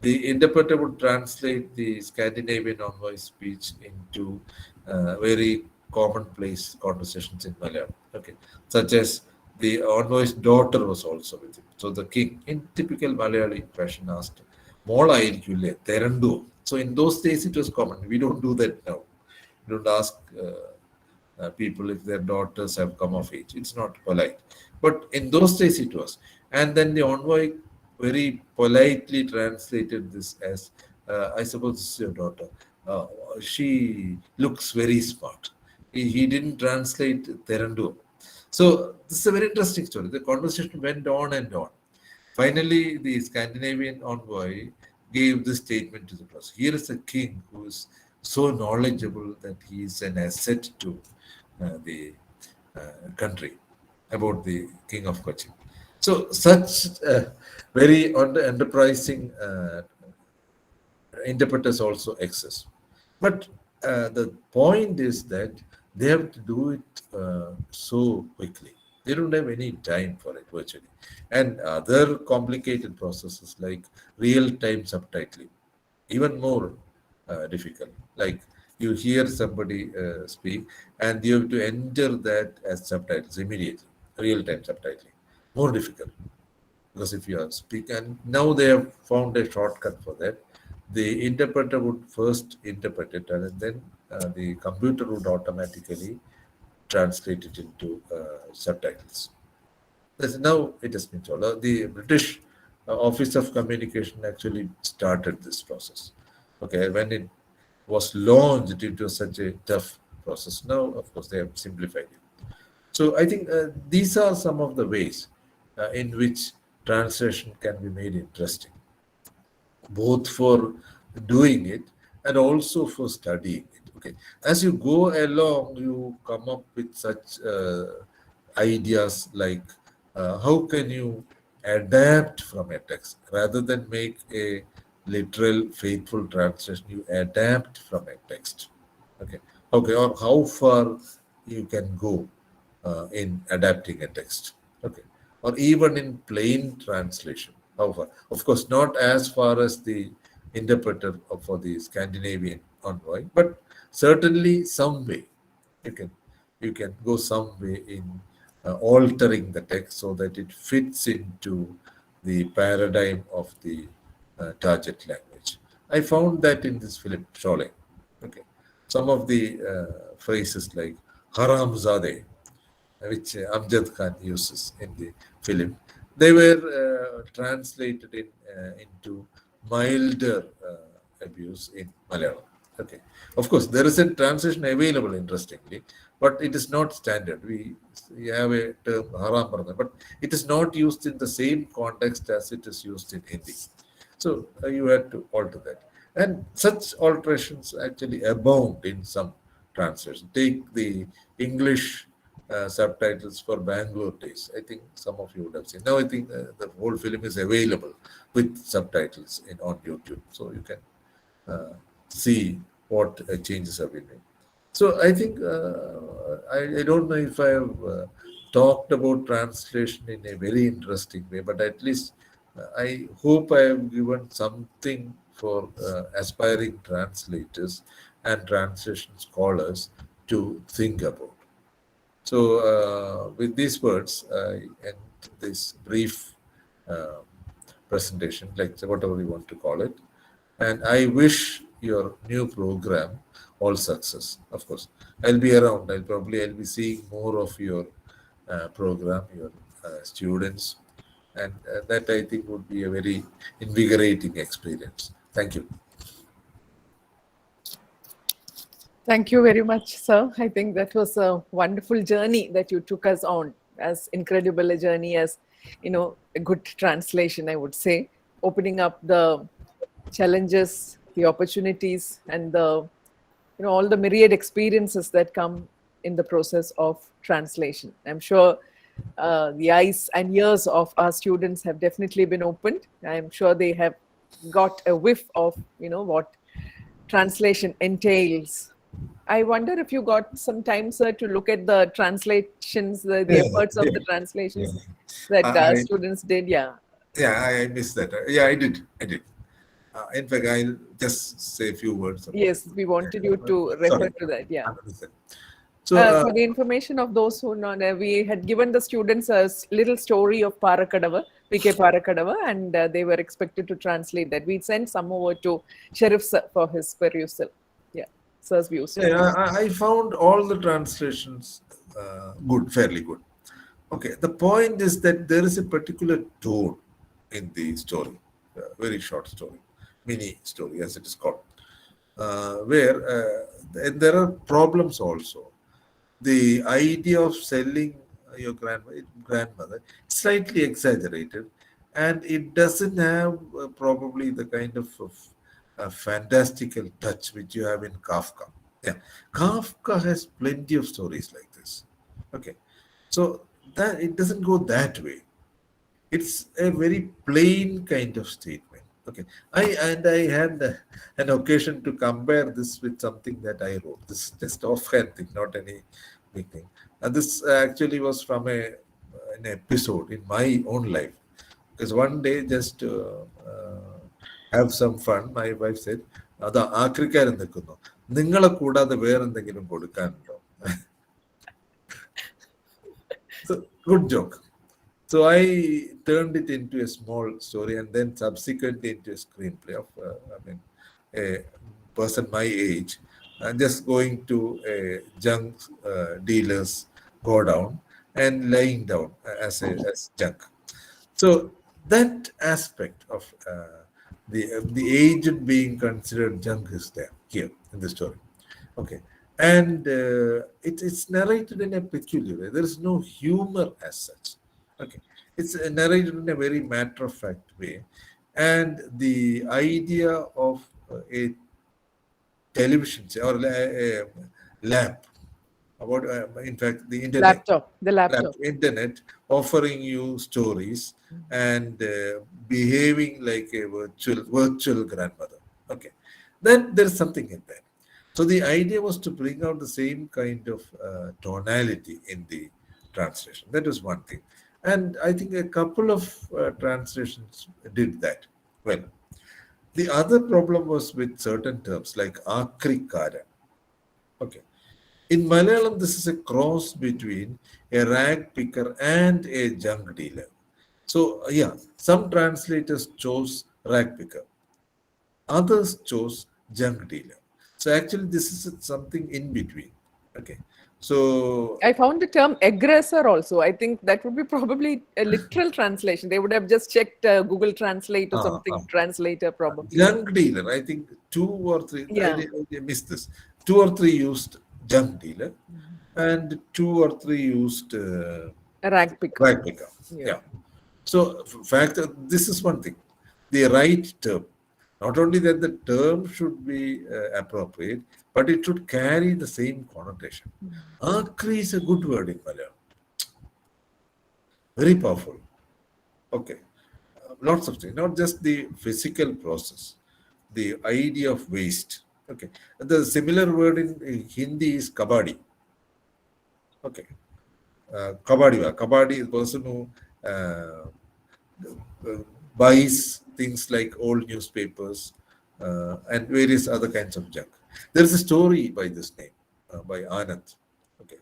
The interpreter would translate the Scandinavian envoy speech into very commonplace conversations in Malayalam. Okay, such as the envoy's daughter was also with him. So the king, in typical Malayali fashion, asked, "Molayirikkulle, Therandu." So in those days it was common. We don't do that now. We don't ask people if their daughters have come of age. It's not polite. But in those days it was. And then the envoy very politely translated this as I suppose this is your daughter. Uh, she looks very smart. He didn't translate Terendu. So this is a very interesting story. The conversation went on and on. Finally, the Scandinavian envoy gave this statement to the press. Here is a king who is so knowledgeable that he is an asset to the country, about the king of Cochin. So such very enterprising interpreters also exist. But the point is that they have to do it so quickly. They don't have any time for it virtually. And other complicated processes like real-time subtitling, even more difficult. Like you hear somebody speak and you have to enter that as subtitles immediately, real-time subtitling. More difficult because if you are speaking, and now they have found a shortcut for that. The interpreter would first interpret it, and then the computer would automatically translate it into subtitles. Now it has been told. The British Office of Communication actually started this process. Okay, when it was launched, it was such a tough process. Now, of course, they have simplified it. So I think these are some of the ways in which translation can be made interesting, both for doing it and also for studying it. Okay, as you go along, you come up with such ideas like how can you adapt from a text rather than make a literal faithful translation. You adapt from a text. Okay, okay, or how far you can go in adapting a text. Okay, or even in plain translation. How far? Of course, not as far as the interpreter for the Scandinavian envoy, but certainly some way you can go some way in altering the text so that it fits into the paradigm of the target language. I found that in this film Sholay. Okay, some of the phrases like haram zade, which Amjad Khan uses in the film, they were translated into milder abuse in Malayalam. Okay, of course there is a translation available, interestingly, but it is not standard. We have a term haram parna, but it is not used in the same context as it is used in Hindi. So you had to alter that, and such alterations actually abound in some translations. Take the English subtitles for Bangalore Days. I think some of you would have seen. Now I think the whole film is available with subtitles on YouTube, so you can see what changes have been made. So I think I don't know if I have talked about translation in a very interesting way, but at least I hope I have given something for aspiring translators and translation scholars to think about. So, with these words, I end this brief uh, presentation, lecture, whatever you want to call it. And I wish your new program all success. Of course, I'll be around. I'll be seeing more of your program, your students, and that I think would be a very invigorating experience. Thank you. Thank you very much, sir. I think that was a wonderful journey that you took us on, as incredible a journey as, a good translation, I would say, opening up the challenges, the opportunities, and all the myriad experiences that come in the process of translation. I'm sure the eyes and ears of our students have definitely been opened. I'm sure they have got a whiff of, what translation entails. I wonder if you got some time, sir, to look at the translations, the Yeah, efforts of yeah, the yeah. translations that I, students did. Yeah. I missed that. Yeah, I did. I did. In fact, I'll just say a few words about it. Yes, we wanted you to refer Sorry, to that. Yeah. 100%. So, For the information of those who know, we had given the students a little story of Parakadava, PK Parakadava, and they were expected to translate that. We sent some over to Sheriff sir for his perusal. Yeah, sir's views. yeah, I found all the translations good, fairly good. Okay, the point is that there is a particular tone in the story, very short story. mini story, as it is called, where and there are problems also. The idea of selling your grandmother slightly exaggerated, and it doesn't have probably the kind of fantastical touch which you have in Kafka. Yeah, Kafka has plenty of stories like this. Okay, so that it doesn't go that way. It's a very plain kind of statement. Okay, I had an occasion to compare this with something that I wrote. This is just offhand thing, not any big thing. And this actually was from an episode in my own life. Because one day, just to have some fun, my wife said, "അതാ ആക്രിക്കാരൻ നിൽക്കുന്നു. നിങ്ങളെ കൂടാതെ വേറെന്തെങ്കിലും കൊടുക്കാനുണ്ടോ?" So good joke. So I turned it into a small story and then subsequently into a screenplay of, a person my age, just going to a junk dealer's go down and lying down as junk. So that aspect of the agent being considered junk is there here in the story. Okay. And it's narrated in a peculiar way. There is no humor as such. Okay. It's narrated in a very matter of fact way. And the idea of a television or a lamp, about, in fact, the internet, The laptop. internet offering you stories and behaving like a virtual grandmother. Okay. Then there's something in that. So the idea was to bring out the same kind of tonality in the translation. That was one thing. And I think a couple of translations did that well. The other problem was with certain terms like akrikara. Okay. In Malayalam, this is a cross between a rag picker and a junk dealer. So, yeah, some translators chose rag picker, others chose junk dealer. So actually, this is something in between. Okay. So I found the term aggressor also. I think that would be probably a literal translation. They would have just checked Google Translate or something, translator probably. junk dealer, I think two or three, Yeah. I missed this. Two or three used junk dealer, and two or three used A rag picker. rag picker. Yeah. So, fact, this is one thing. The right term. Not only that the term should be appropriate, but it should carry the same connotation. Akri is a good word in Malayalam. Very powerful. Okay. Lots of things, not just the physical process, the idea of waste. Okay. The similar word in Hindi is kabadi. Okay. Kabadi is a person who buys things like old newspapers and various other kinds of junk. There is a story by this name, by Anand. Okay.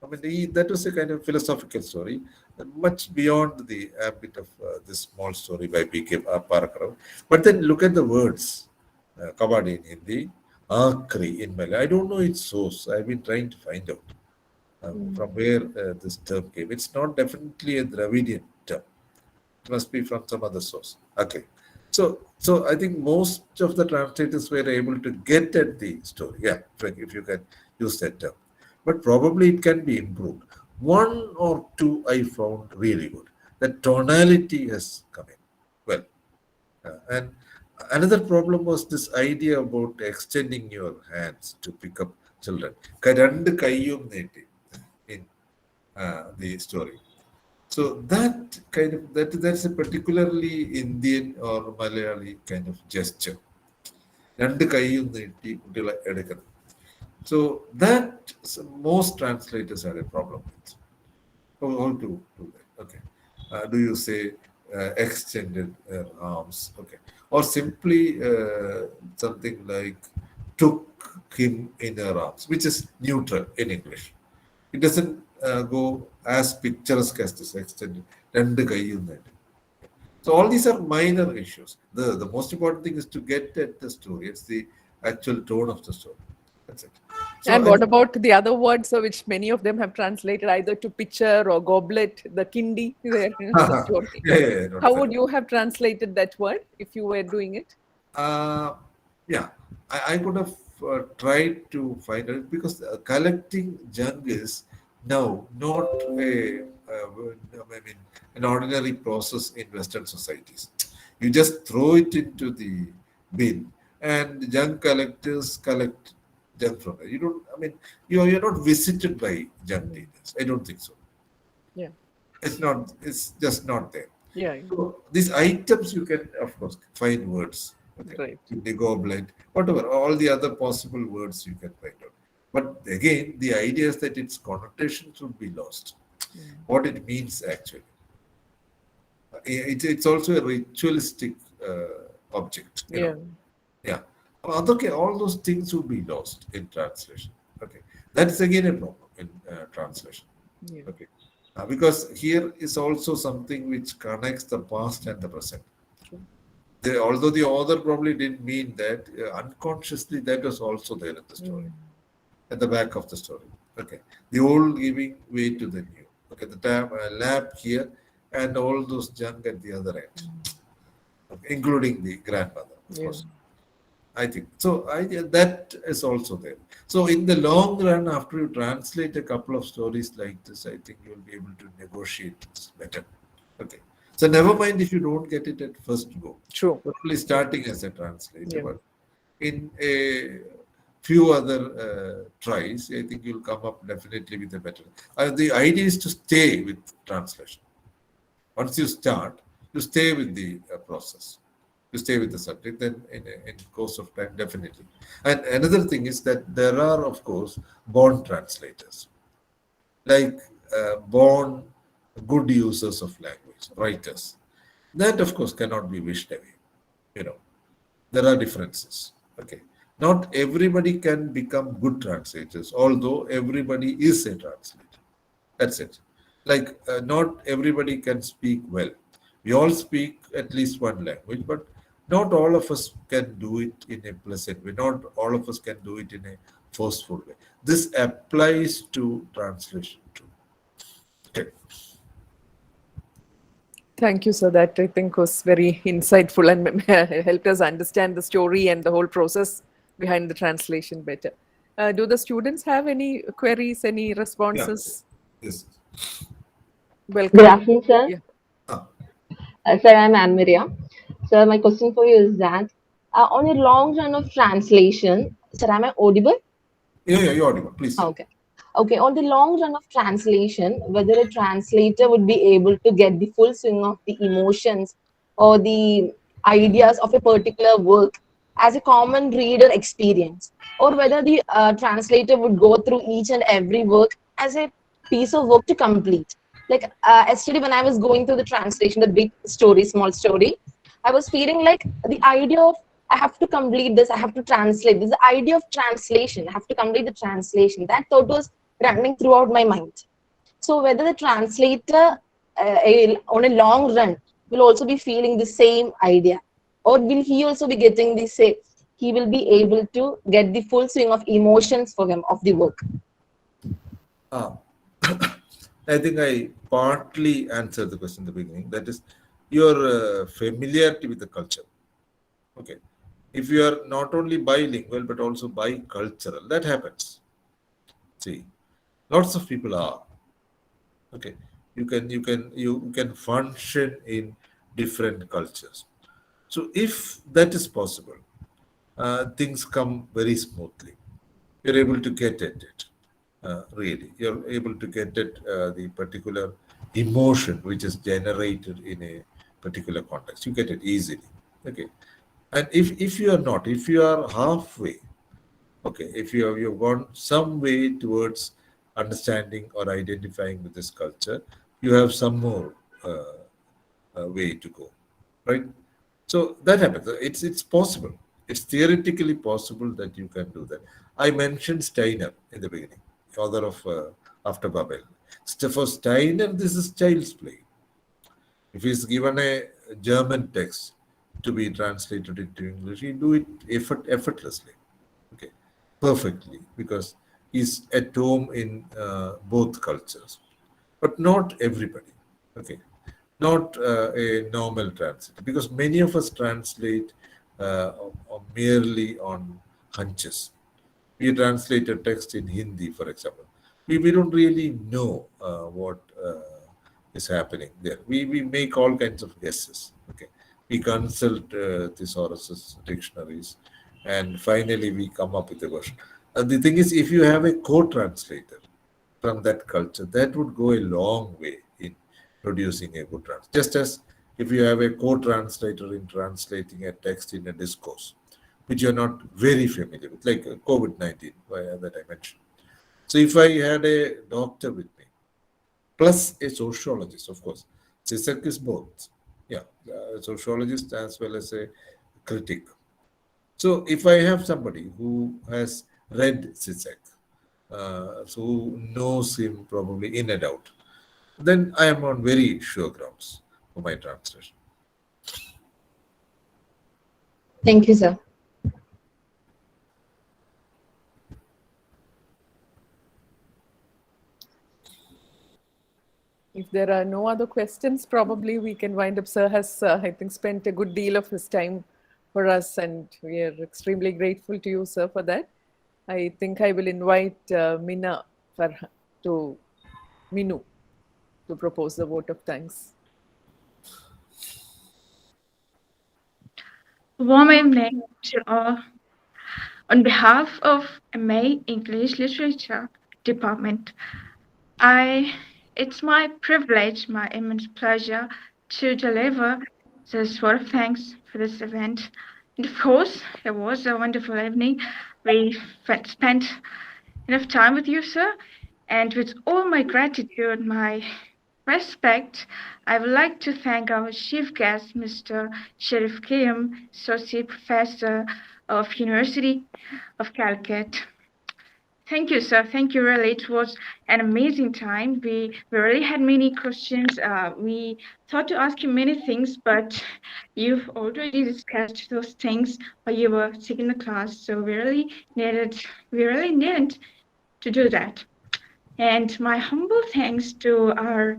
I mean, that was a kind of philosophical story, much beyond the ambit of this small story by B.K. Parakarov. But then look at the words. Kabadi in Hindi, Akri in Malay. I don't know its source. I've been trying to find out from where this term came. It's not definitely a Dravidian term. It must be from some other source. Okay. So I think most of the translators were able to get at the story. Yeah, if you can use that term. But probably it can be improved. One or two I found really good. The tonality has come in well. And another problem was this idea about extending your hands to pick up children. രണ്ട് കൈയും നീട്ടി in the story. So that kind of that's a particularly Indian or Malayali kind of gesture. രണ്ട് കൈയും നീട്ടി കുട്ടികളെ എടുക്കണം. So that most translators had a problem with. How to do that? Okay. Do you say extended arms? Okay. Or simply something like took him in her arms, which is neutral in English. It doesn't go as picturesque as this extended. രണ്ട് കൈയും നീട്ടി. So all these are minor issues. The most important thing is to get at the story. It's the actual tone of the story. That's it. So And what about the other words which many of them have translated either to pitcher or goblet, the kindi there in the story? Yeah, How would you have translated that word if you were doing it? Uh, yeah, I could have tried to find it because collecting junk is now not I mean, an ordinary process in Western societies. You just throw it into the bin, and junk collectors collect junk from it. You don't. I mean, you're not visited by junk dealers. I don't think so. Yeah. It's not. It's just not there. Yeah. So these items you can, of course, find words. Okay, Right. the goblet, whatever, all the other possible words you can find out. But again, the idea is that its connotation should be lost. What it means actually. It's also a ritualistic object. Yeah. Yeah. Okay, all those things would be lost in translation. Okay, that's again a problem in translation. Yeah. Okay, because here is also something which connects the past and the present. True. Although the author probably didn't mean that, unconsciously that was also there in the story, at the back of the story. Okay, the old giving way to the new. Okay, the lab here and all those junk at the other end, okay, including the grandmother, of Yeah. course. I think so. That is also there. So in the long run, after you translate a couple of stories like this, I think you'll be able to negotiate this better. Okay. So never mind if you don't get it at first go. True. You're only starting as a translator, Yeah. but in a few other tries, I think you'll come up definitely with a better. The idea is to stay with translation. Once you start, you stay with the process. You stay with the subject, then in course of time, definitely. And another thing is that there are, of course, born translators, like born good users of language, writers. That, of course, cannot be wished away. You know, there are differences. Okay. Not everybody can become good translators, although everybody is a translator. That's it. Like, not everybody can speak well. We all speak at least one language, but not all of us can do it in a pleasant way. Not all of us can do it in a forceful way. This applies to translation too. Okay. Thank you, sir. That I think was very insightful and helped us understand the story and the whole process behind the translation better. Do the students have any queries, any Yeah. responses? Yes. Good Welcome. afternoon, sir. Yeah. Ah, Sir, I'm Anne Maria. Sir, my question for you is that on a long run of translation, sir, am I audible? yeah, you're audible, please. Okay. Okay, on the long run of translation, whether a translator would be able to get the full swing of the emotions or the ideas of a particular work as a common reader experience, or whether the translator would go through each and every work as a piece of work to complete. Like yesterday, when I was going through the translation, the big story, small story, I was feeling like the idea of I have to complete this, I have to translate this. The idea of translation, I have to complete the translation. That thought was running throughout my mind. So whether the translator on a long run will also be feeling the same idea, or will he also be getting the same? He will be able to get the full swing of emotions for him of the work. Ah, I think I partly answered the question in the beginning. That is your familiarity with the culture. Okay. If you are not only bilingual but also bicultural, that happens. See, lots of people are. Okay. You can function in different cultures. So if that is possible, things come very smoothly. You're able to get at it. Really, you're able to get at the particular emotion which is generated in a particular context. You get it easily. Okay. And if you are not, if you are halfway, okay, if you've gone some way towards understanding or identifying with this culture, you have some more way to go, right? So that happens. It's possible. It's theoretically possible that you can do that. I mentioned Steiner in the beginning, author of After Babel. For Steiner, this is child's play. If he's given a German text to be translated into English, he do it effortlessly, okay, perfectly, because he's at home in both cultures. But not everybody, okay, not a normal translator, because many of us translate or merely on hunches. We translate a text in Hindi, for example. We don't really know what is happening there. We make all kinds of guesses. Okay, we consult thesauruses, dictionaries, and finally we come up with a version. The thing is, if you have a co-translator from that culture, that would go a long way in producing a good translation. Just as if you have a co-translator in translating a text in a discourse, which you're not very familiar with, like COVID-19 that I mentioned. So if I had a doctor with me, plus a sociologist, of course, CISEC is both, yeah, a sociologist as well as a critic. So if I have somebody who has read CISEC, so who knows him probably in and out, then I am on very sure grounds for my translation. Thank you, sir. If there are no other questions, probably we can wind up. Sir has, I think, spent a good deal of his time for us, and we are extremely grateful to you, sir, for that. I think I will invite Minu to propose the vote of thanks. Warm evening to all. On behalf of MA English Literature Department, it's my privilege, my immense pleasure to deliver this vote of thanks for this event. And of course, it was a wonderful evening. We spent enough time with you, sir, and with all my gratitude, my respect, I would like to thank our chief guest, Mr. Sheriff K.M., Associate Professor of University of Calicut. Thank you, sir. Thank you, really. It was an amazing time. We really had many questions. We thought to ask you many things, but you've already discussed those things while you were taking the class. So we really needed to do that. And my humble thanks to our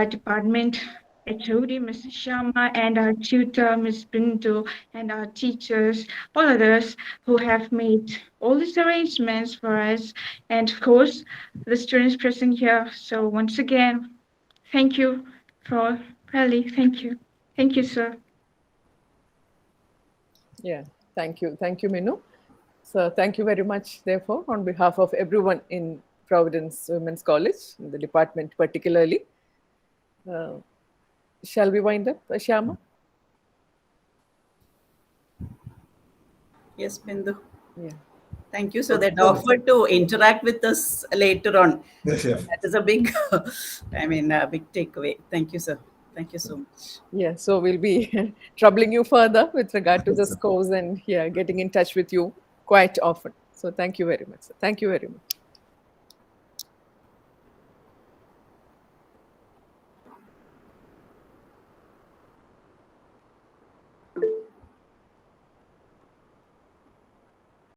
department HOD, Ms. Sharma, and our tutor, Ms. Bindu, and our teachers, all others who have made all these arrangements for us, and of course, the students present here. So once again, thank you for really, thank you. Thank you, sir. Yeah, thank you, Minu. So thank you very much, therefore, on behalf of everyone in Providence Women's College, in the department particularly. Shall we wind up, Shyama? Yes, Bindu. Yeah. Thank you. So that offered to interact with us later on. Yeah. That is a big, big takeaway. Thank you, sir. Thank you so much. Yeah, so we'll be troubling you further with regard to this course and getting in touch with you quite often. So thank you very much, sir. Thank you very much.